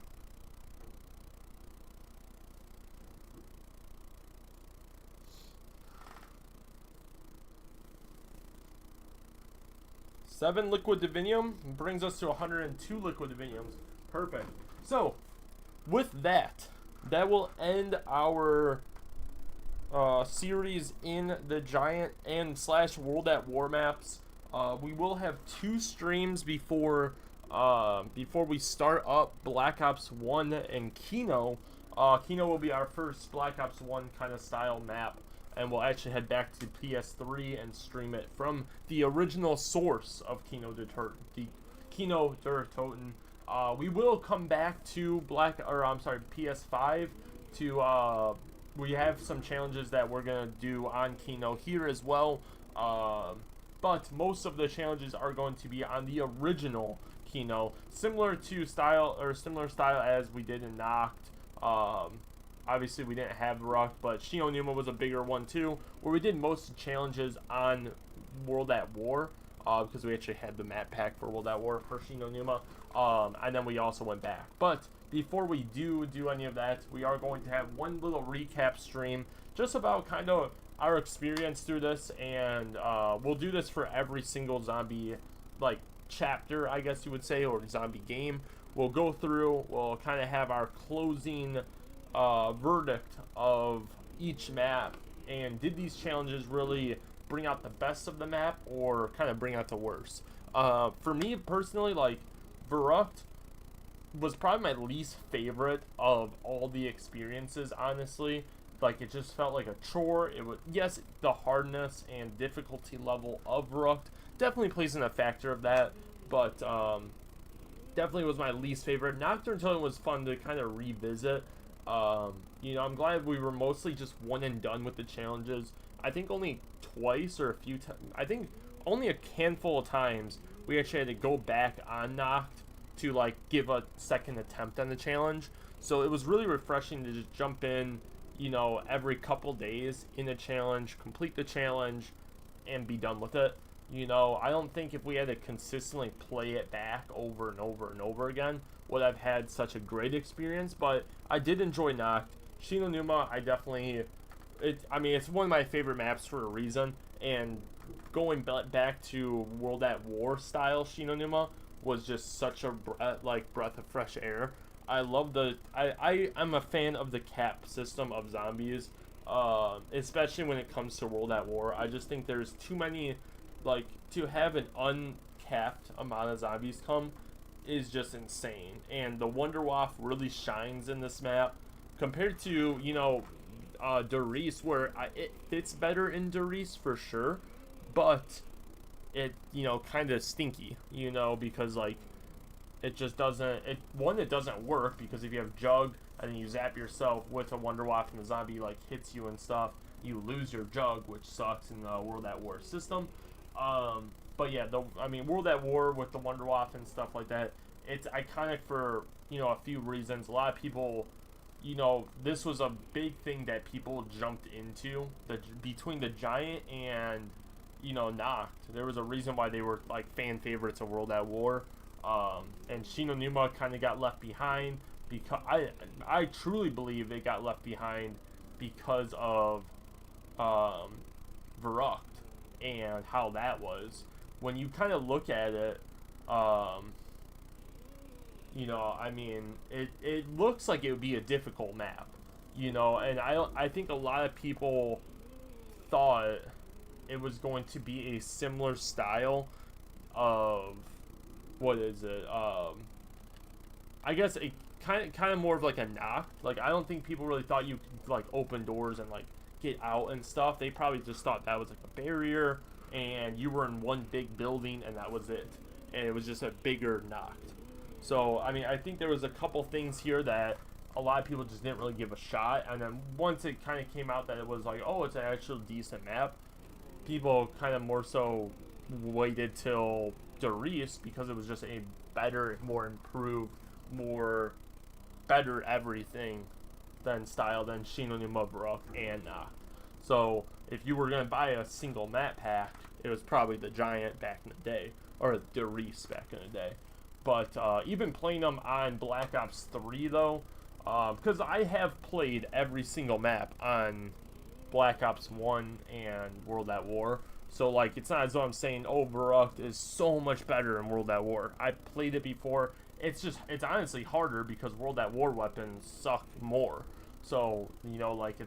Speaker 1: Seven liquid divinium brings us to 102 liquid diviniums. Perfect. So, with that, that will end our series in the Giant and / World at War maps. We will have 2 streams before we start up Black Ops 1 and Kino. Kino will be our first Black Ops 1 kind of style map, and we'll actually head back to PS3 and stream it from the original source of Kino der Toten. We will come back to PS5 to we have some challenges that we're gonna do on Kino here as well. But most of the challenges are going to be on the original Kino, similar style as we did in Nacht. Obviously, we didn't have Ruck, but Shi No Numa was a bigger one too, where we did most of the challenges on World at War, because we actually had the map pack for World at War for Shi No Numa, and then we also went back. But before we do any of that, we are going to have one little recap stream, just about kind of our experience through this, and we'll do this for every single zombie, like, chapter, I guess you would say, or zombie game. We'll go through, we'll kind of have our closing verdict of each map, and did these challenges really bring out the best of the map, or kind of bring out the worst? For me personally, like, Verrucht was probably my least favorite of all the experiences, honestly. Like, it just felt like a chore. It was, yes, the hardness and difficulty level of Verrucht definitely plays in a factor of that, but definitely was my least favorite. Nocturne Totem was fun to kind of revisit. You know, I'm glad we were mostly just one and done with the challenges. I think only twice or a few times, I think only a handful of times we actually had to go back on Noct to, like, give a second attempt on the challenge. So it was really refreshing to just jump in, you know, every couple days in a challenge, complete the challenge, and be done with it. You know, I don't think if we had to consistently play it back over and over and over again, would have had such a great experience. But I did enjoy Nacht. Shi No Numa, I definitely, I mean, it's one of my favorite maps for a reason. And going back to World at War style Shi No Numa was just such a breath of fresh air. I love I'm a fan of the cap system of zombies, especially when it comes to World at War. I just think there's too many, like, to have an uncapped amount of zombies come is just insane. And the Wunderwaffe really shines in this map compared to, you know, Der Riese, where it fits better in Der Riese for sure, but it, you know, kind of stinky, you know, because, like, it just doesn't, it doesn't work, because if you have Jug and then you zap yourself with a Wunderwaffe and the zombie, like, hits you and stuff, you lose your Jug, which sucks in the World at War system. But yeah, I mean, World at War with the Wunderwaffe and stuff like that, it's iconic for, you know, a few reasons. A lot of people, you know, this was a big thing that people jumped into, between the Giant and, you know, Nacht. There was a reason why they were, like, fan favorites of World at War. And Shi No Numa kind of got left behind, because I truly believe they got left behind because of Verrucht and how that was. When you kind of look at it, you know, I mean, it looks like it would be a difficult map. you know, and I think a lot of people thought it was going to be a similar style of, what is it? I guess a kind of more of like a knock. Like, I don't think people really thought you could like open doors and like get out and stuff. They probably just thought that was like a barrier, and you were in one big building and that was it. And it was just a bigger knocked. So I mean, I think there was a couple things here that a lot of people just didn't really give a shot, and then once it kind of came out that it was like, oh, it's an actual decent map, people kind of more so waited till Doris, because it was just a better, more improved, more better everything than style than Shinonuma, Brook, and Noct. So if you were going to buy a single map pack, it was probably the Giant back in the day, or Doris back in the day. But even playing them on Black Ops 3 though, because I have played every single map on Black Ops 1 and World at War. So, like, it's not as though I'm saying, oh, Baruch is so much better in World at War. I played it before. It's honestly harder because World at War weapons suck more. So, you know, like,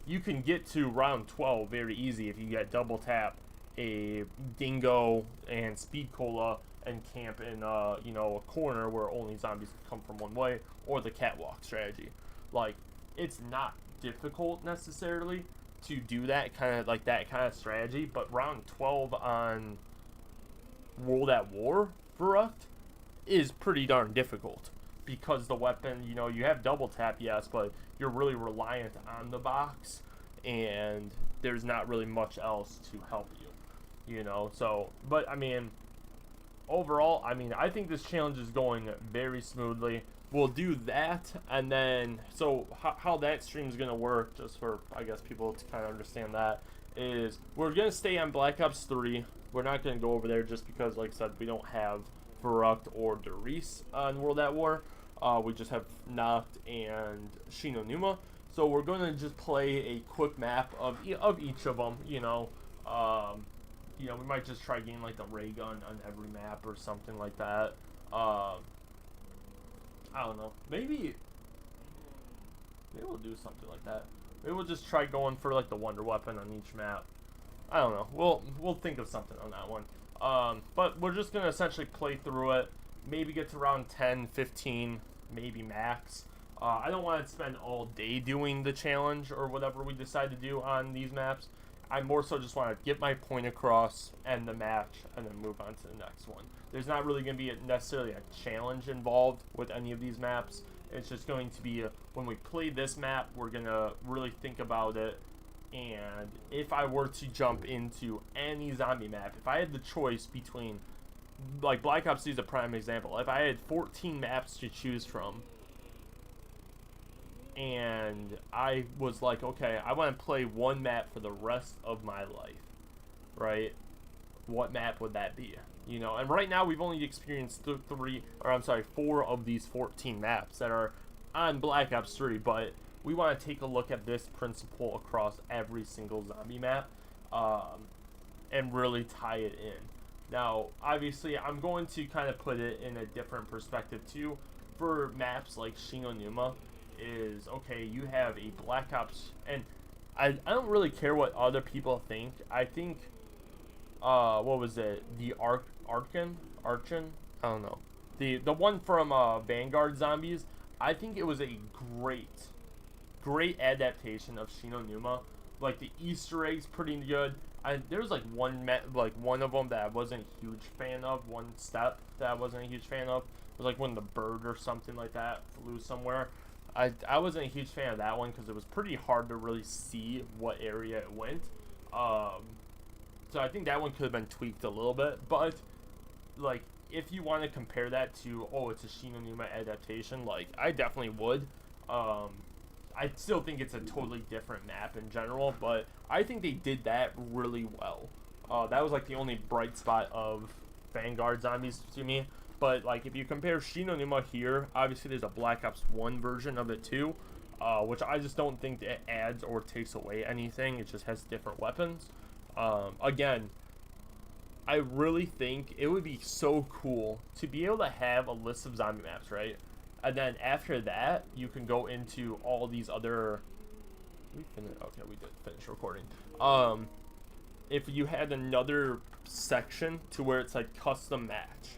Speaker 1: you can get to round 12 very easy if you get double tap a Dingo and Speed Cola and camp in, you know, a corner where only zombies can come from one way, or the catwalk strategy. Like, it's not difficult necessarily to do that kind of strategy, but round 12 on World at War Baruch is pretty darn difficult, because the weapon, you know, you have double tap, yes, but you're really reliant on the box, and there's not really much else to help you, you know. So, but I mean, overall, I mean, I think this challenge is going very smoothly. We'll do that, and then, so how that stream is going to work, just for, I guess, people to kind of understand that, is we're going to stay on Black Ops 3. We're not going to go over there just because, like I said, we don't have Baruch or Doris on World at War. We just have Noct and Shinonuma. So we're going to just play a quick map of each of them, you know. You know, we might just try getting, like, the ray gun on every map or something like that. I don't know. Maybe we'll do something like that. Maybe we'll just try going for like the wonder weapon on each map. I don't know. We'll think of something on that one. But we're just gonna essentially play through it. Maybe get to around 10, 15, maybe max. I don't want to spend all day doing the challenge or whatever we decide to do on these maps. I more so just want to get my point across, end the match, and then move on to the next one. There's not really going to be necessarily a challenge involved with any of these maps. It's just going to be when we play this map, we're going to really think about it. And if I were to jump into any zombie map, if I had the choice between, like Black Ops 3 is a prime example, if I had 14 maps to choose from, and I was like, okay, I want to play one map for the rest of my life, right? What map would that be? You know, and right now we've only experienced 4 of these 14 maps that are on Black Ops 3, but we want to take a look at this principle across every single zombie map, and really tie it in. Now, obviously, I'm going to kind of put it in a different perspective too. For maps like Shinonuma, is, okay, you have a Black Ops, and I don't really care what other people think. I think, what was it? The Archon? I don't know. The one from Vanguard Zombies, I think it was a great adaptation of Shinonuma. Like, the Easter eggs pretty good. There was like one of them that I wasn't a huge fan of. One step that I wasn't a huge fan of. It was like when the bird or something like that flew somewhere. I wasn't a huge fan of that one because it was pretty hard to really see what area it went. So I think that one could have been tweaked a little bit. But, like, if you want to compare that to, oh, it's a Shinonuma adaptation, like, I definitely would. I still think it's a totally different map in general, but I think they did that really well. That was, like, the only bright spot of Vanguard Zombies to me. But, like, if you compare Shinonuma here, obviously there's a Black Ops 1 version of it too, which I just don't think it adds or takes away anything. It just has different weapons. Again, I really think it would be so cool to be able to have a list of zombie maps, right? And then after that, you can go into all these other. Okay, we did finish recording. If you had another section to where it's like custom match,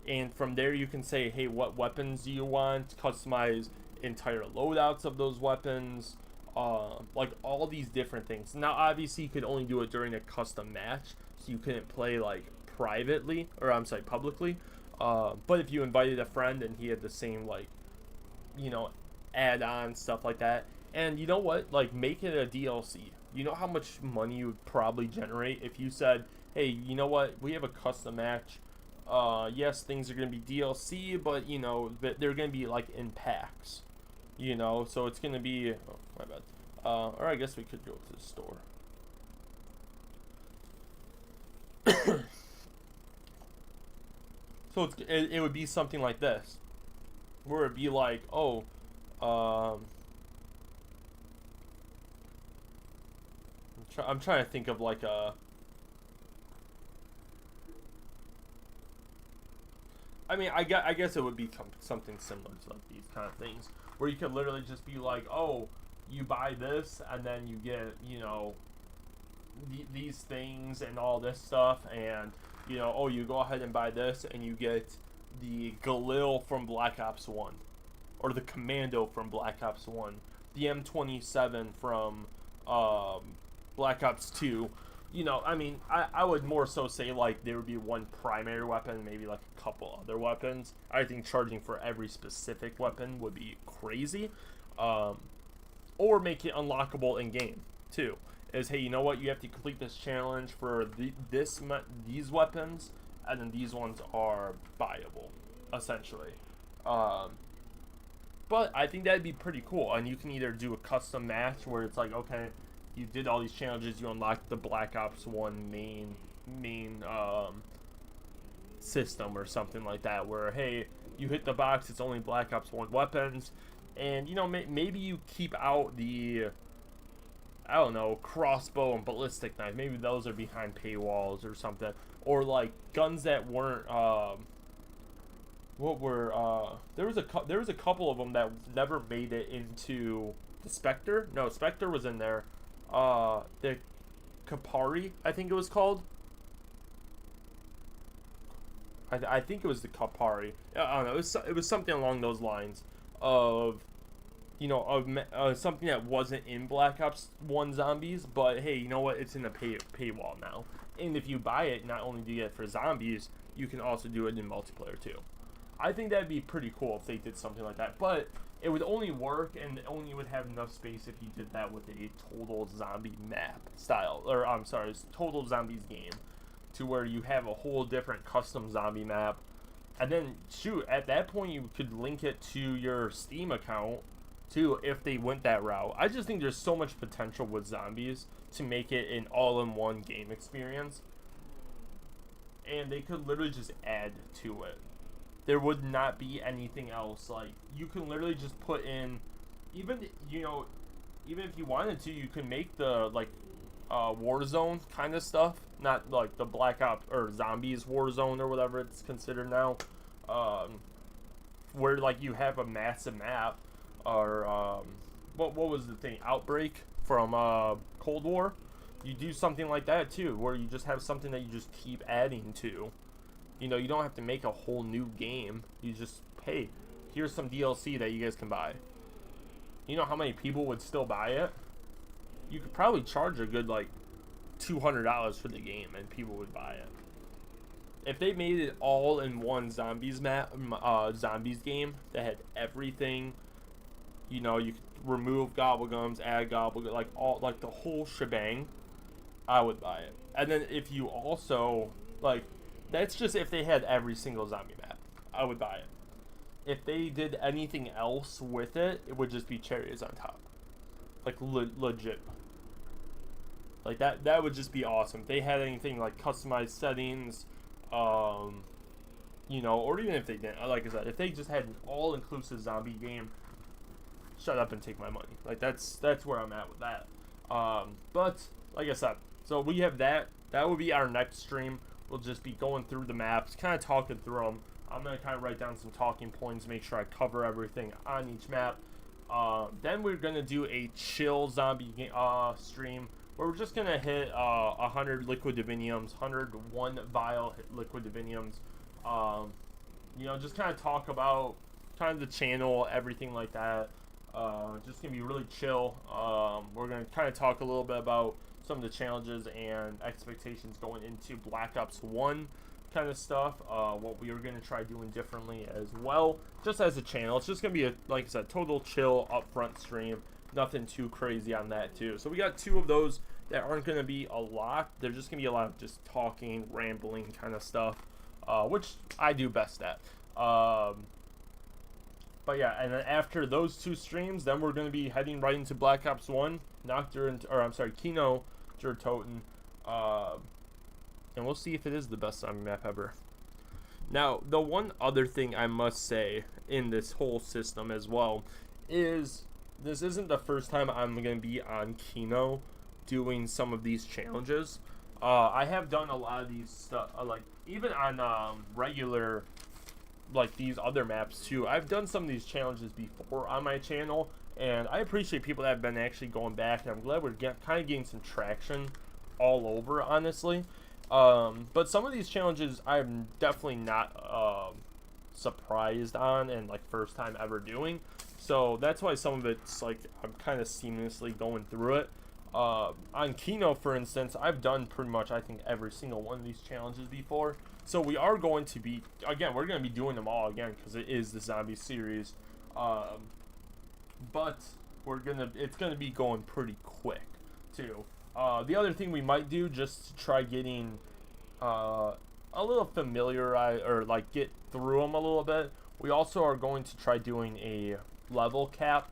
Speaker 1: and from there you can say, hey, what weapons do you want? Customize entire loadouts of those weapons, like all these different things. Now, obviously, you could only do it during a custom match, so you couldn't play like privately, or I'm sorry, publicly. But if you invited a friend and he had the same like, add-on stuff like that, and you know what, like make it a DLC. You know how much money you would probably generate if you said, hey, you know what, we have a custom match. Yes, things are going to be DLC, but, they're going to be, like, in packs. So it's going to be... Oh, my bad. Or I guess we could go to the store. So it would be something like this. Where it'd be like, oh, I'm trying to think of, like, a... I mean, I guess it would be something similar to like these kind of things, where you could literally just be like, oh, you buy this, and then you get, these things and all this stuff, and, oh, you go ahead and buy this, and you get the Galil from Black Ops 1, or the Commando from Black Ops 1, the M27 from Black Ops 2. I mean, I would more so say, like, there would be one primary weapon, maybe, like, a couple other weapons. I think charging for every specific weapon would be crazy. Or make it unlockable in-game, too. Is, hey, you know what? You have to complete this challenge for these weapons, and then these ones are buyable, essentially. But I think that'd be pretty cool. And you can either do a custom match where it's like, okay, you did all these challenges, you unlocked the Black Ops 1 main system or something like that, where, hey, you hit the box, it's only Black Ops 1 weapons, and, maybe you keep out the, I don't know, crossbow and ballistic knife. Maybe those are behind paywalls or something. Or, like, guns that weren't, there was a couple of them that never made it into the Spectre. No, Spectre was in there. The Kapari, I think it was called. I think it was the Kapari. I don't know. It was something along those lines of, something that wasn't in Black Ops 1 Zombies, but hey, you know what? It's in the paywall now. And if you buy it, not only do you get it for zombies, you can also do it in multiplayer too. I think that'd be pretty cool if they did something like that, but it would only work, and it only would have enough space if you did that with a total zombie map style, or I'm sorry, total zombies game, to where you have a whole different custom zombie map, and then shoot, at that point you could link it to your Steam account too if they went that route. I just think there's so much potential with zombies to make it an all-in-one game experience, and they could literally just add to it. There would not be anything else. Like, you can literally just put in, even if you wanted to, you can make the, like, Warzone kind of stuff, not like the Black Ops or Zombies Warzone or whatever it's considered now, where, like, you have a massive map, or, what was the thing, Outbreak from, Cold War. You do something like that, too, where you just have something that you just keep adding to. You don't have to make a whole new game. You just, hey, here's some DLC that you guys can buy. You know how many people would still buy it? You could probably charge a good, like, $200 for the game, and people would buy it. If they made it all in one zombies game that had everything, you could remove gobblegums, add gobblegums, like the whole shebang, I would buy it. And then if you also, like, that's just if they had every single zombie map. I would buy it. If they did anything else with it, it would just be cherries on top. Like, legit. Like, that would just be awesome. If they had anything like customized settings, or even if they didn't, like I said, if they just had an all-inclusive zombie game, shut up and take my money. Like, that's where I'm at with that. But, like I said, so we have that. That would be our next stream. We'll just be going through the maps, kind of talking through them. I'm going to kind of write down some talking points, make sure I cover everything on each map. Then we're going to do a chill zombie stream where we're just going to hit 100 liquid diviniums, 101 vial liquid diviniums. You know, just kind of talk about kind of the channel, everything like that. Just going to be really chill. We're going to kind of talk a little bit about some of the challenges and expectations going into Black Ops 1 kind of stuff, what we are going to try doing differently as well, just as a channel. It's just going to be, like I said, total chill upfront stream, nothing too crazy on that too. So we got 2 of those that aren't going to be a lot. They're just going to be a lot of just talking, rambling kind of stuff, which I do best at. But yeah, and then after those 2 streams, then we're going to be heading right into Black Ops 1, Kino Der Toten, and we'll see if it is the best zombie map ever. Now, the one other thing I must say in this whole system as well is this isn't the first time I'm going to be on Kino doing some of these challenges. I have done a lot of these stuff, like even on regular, like these other maps too. I've done some of these challenges before on my channel, and I appreciate people that have been actually going back, and I'm glad we're kind of getting some traction all over, honestly. But some of these challenges I'm definitely not surprised on and like first time ever doing, so that's why some of it's like I'm kind of seamlessly going through it. On Kino, for instance, I've done pretty much I think every single one of these challenges before, so we are going to be, again, we're going to be doing them all again because it is the zombie series, but it's gonna be going pretty quick too. The other thing we might do, just to try getting a little familiar, or like get through them a little bit, we also are going to try doing a level cap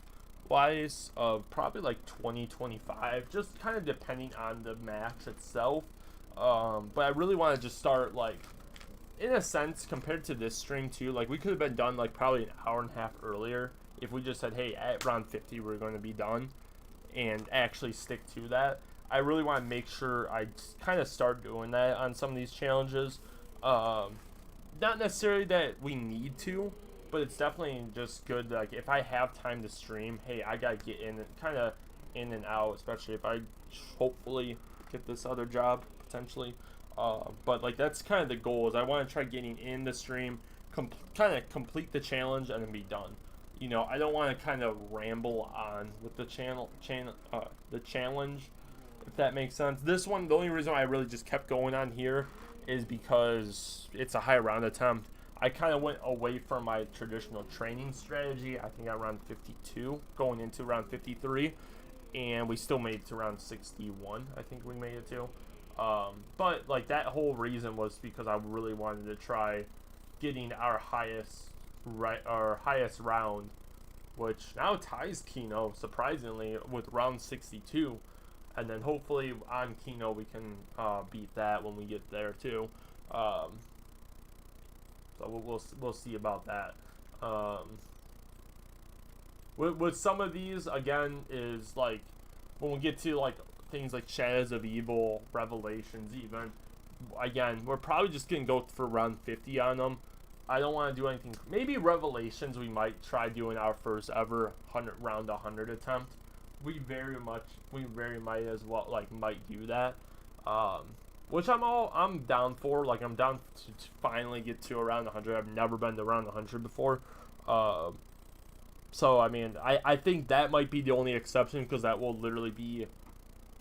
Speaker 1: wise of probably like 20-25, just kind of depending on the match itself. But I really want to just start, like, in a sense, compared to this stream too, like we could have been done like probably an hour and a half earlier if we just said, hey, at round 50 we're going to be done, and actually stick to that. I really want to make sure I kind of start doing that on some of these challenges. Not necessarily that we need to, but it's definitely just good. Like if I have time to stream, hey, I gotta get in and kind of in and out, especially if I hopefully get this other job potentially. But like that's kind of the goal. Is I want to try getting in the stream, kind of complete the challenge, and then be done. You know, I don't want to kind of ramble on with the the challenge, if that makes sense. This one, the only reason I really just kept going on here is because it's a high round attempt. I kind of went away from my traditional training strategy. I think at round 52, going into round 53, and we still made it to round 61. I think we made it to. But like that whole reason was because I really wanted to try getting our highest round, which now ties Kino surprisingly with round 62. And then hopefully on Kino we can beat that when we get there too. So we'll see about that. With some of these, again, is like when we get to like things like Shadows of Evil, Revelations, even, again, we're probably just gonna go for round 50 on them. I don't want to do anything. Maybe Revelations we might try doing our first ever round 100 attempt. We very might as well, like, might do that, which I'm down for. Like, I'm down to finally get to around 100. I've never been to around 100 before, so I mean, I think that might be the only exception, because that will literally be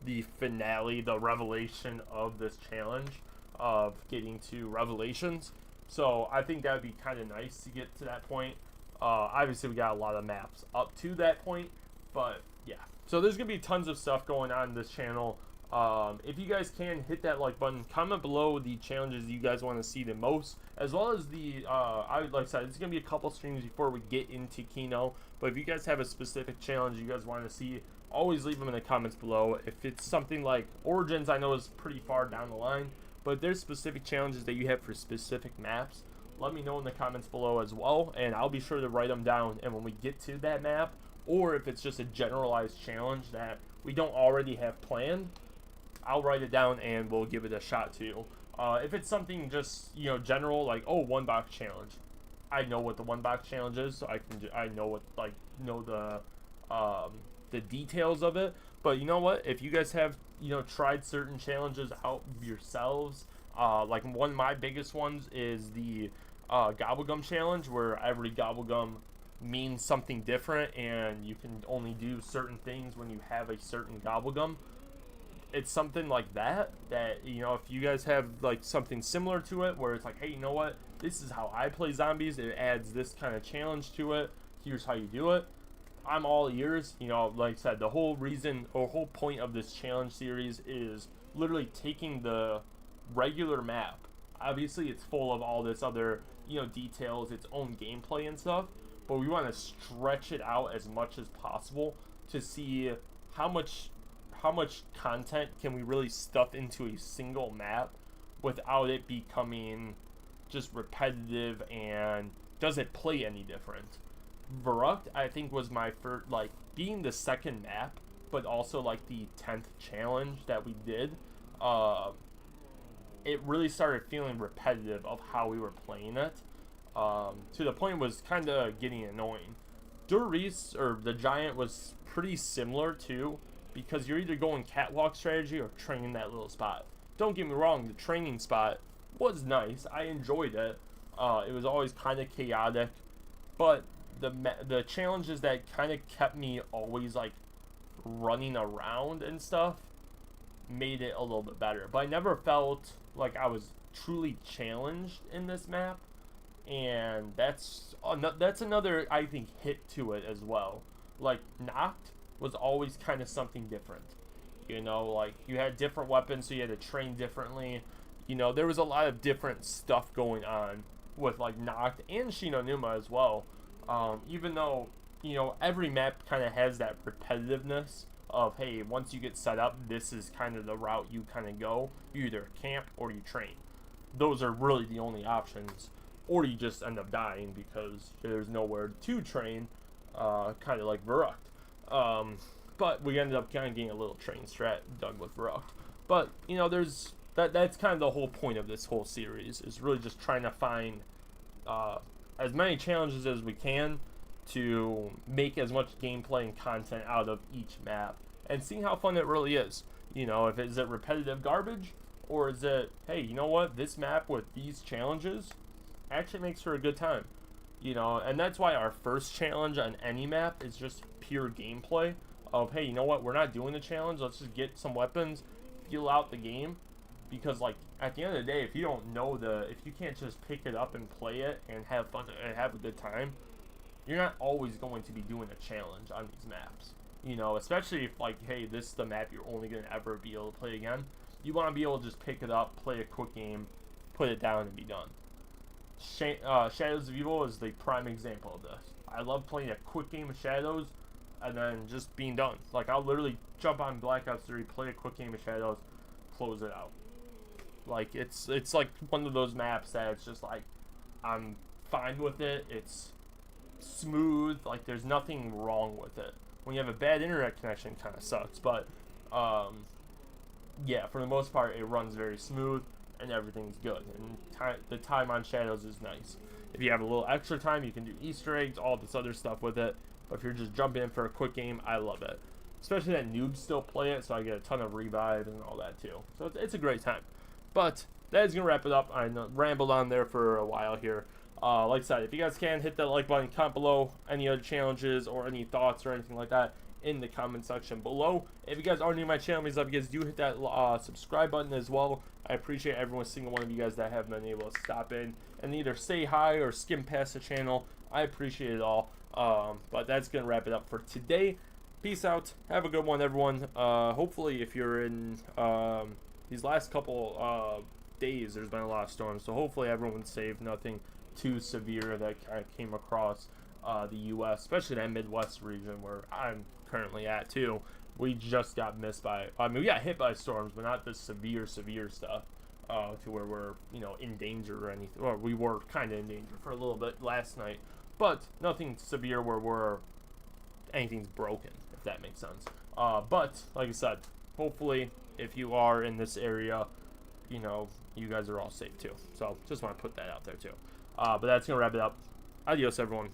Speaker 1: the finale, the revelation of this challenge, of getting to Revelations. So I think that would be kind of nice to get to that point. Obviously we got a lot of maps up to that point, but yeah, so there's gonna be tons of stuff going on in this channel. If you guys can, hit that like button, comment below the challenges you guys want to see the most, as well as the like I said, it's gonna be a couple streams before we get into Kino, but if you guys have a specific challenge you guys want to see, always leave them in the comments below. If it's something like Origins, I know is pretty far down the line, but if there's specific challenges that you have for specific maps, let me know in the comments below as well, and I'll be sure to write them down. And when we get to that map, or if it's just a generalized challenge that we don't already have planned, I'll write it down and we'll give it a shot too. If it's something just, you know, general, like, oh, one box challenge, I know what the one box challenge is, so I know what, like, know the details of it. But you know what? If you guys have, you know, tried certain challenges out yourselves, like one of my biggest ones is the gobblegum challenge, where every gobblegum means something different, and you can only do certain things when you have a certain gobblegum. It's something like that, you know, if you guys have like something similar to it, where it's like, hey, you know what, this is how I play zombies, it adds this kind of challenge to it, here's how you do it, I'm all ears. You know, like I said, the whole reason or whole point of this challenge series is literally taking the regular map. Obviously it's full of all this other, you know, details, its own gameplay and stuff, but we want to stretch it out as much as possible to see how much content can we really stuff into a single map without it becoming just repetitive, and does it play any different. Verrucht, I think, was my first, like, being the second map, but also like the 10th challenge that we did. It really started feeling repetitive of how we were playing it, to the point it was kind of getting annoying. Doris, or the Giant, was pretty similar too, because you're either going catwalk strategy or training that little spot. Don't get me wrong, the training spot was nice. I enjoyed it. It was always kind of chaotic, but the challenges that kind of kept me always like running around and stuff made it a little bit better. But I never felt like I was truly challenged in this map, and that's another, I think, hit to it as well. Like, Knocked was always kind of something different. You know, like, you had different weapons, so you had to train differently. You know, there was a lot of different stuff going on with, like, Knocked and Shinonuma as well. Even though, you know, every map kind of has that repetitiveness of, hey, once you get set up, this is kind of the route you kind of go. You either camp or you train. Those are really the only options. Or you just end up dying because there's nowhere to train, kind of like Verrucht. But we ended up kind of getting a little train strat done with Verrucht. But, you know, that's kind of the whole point of this whole series, is really just trying to find as many challenges as we can to make as much gameplay and content out of each map, and seeing how fun it really is. You know, if is it repetitive garbage, or is it, hey, you know what, this map with these challenges actually makes for a good time. You know, and that's why our first challenge on any map is just pure gameplay of, hey, you know what, we're not doing the challenge, let's just get some weapons, feel out the game. Because, like, at the end of the day, if you don't know if you can't just pick it up and play it and have fun and have a good time, you're not always going to be doing a challenge on these maps. You know, especially if, like, hey, this is the map you're only going to ever be able to play again. You want to be able to just pick it up, play a quick game, put it down, and be done. Shadows of Evil is the prime example of this. I love playing a quick game of Shadows and then just being done. Like, I'll literally jump on Black Ops 3, play a quick game of Shadows, close it out. Like, it's like one of those maps that it's just like, I'm fine with it, it's smooth, like, there's nothing wrong with it. When you have a bad internet connection, it kind of sucks, but yeah, for the most part, it runs very smooth and everything's good, and the time on Shadows is nice. If you have a little extra time, you can do Easter eggs, all this other stuff with it, but if you're just jumping in for a quick game, I love it. Especially that noobs still play it, so I get a ton of revive and all that too. So it's a great time. But that is going to wrap it up. I rambled on there for a while here. Like I said, if you guys can, hit that like button, comment below any other challenges or any thoughts or anything like that in the comment section below. If you guys are new to my channel, please love you guys do hit that subscribe button as well. I appreciate every single one of you guys that have been able to stop in and either say hi or skim past the channel. I appreciate it all. But that's going to wrap it up for today. Peace out. Have a good one, everyone. Hopefully, if you're in these last couple days, there's been a lot of storms, so hopefully everyone's safe. Nothing too severe that kind of came across the U.S., especially that Midwest region where I'm currently at too. We just got missed by, I mean, we got hit by storms, but not the severe stuff to where we're, you know, in danger or anything. Or we were kind of in danger for a little bit last night, but nothing severe where anything's broken, if that makes sense. But like I said, hopefully if you are in this area, you know, you guys are all safe too. So just want to put that out there too. But that's gonna wrap it up. Adios, everyone.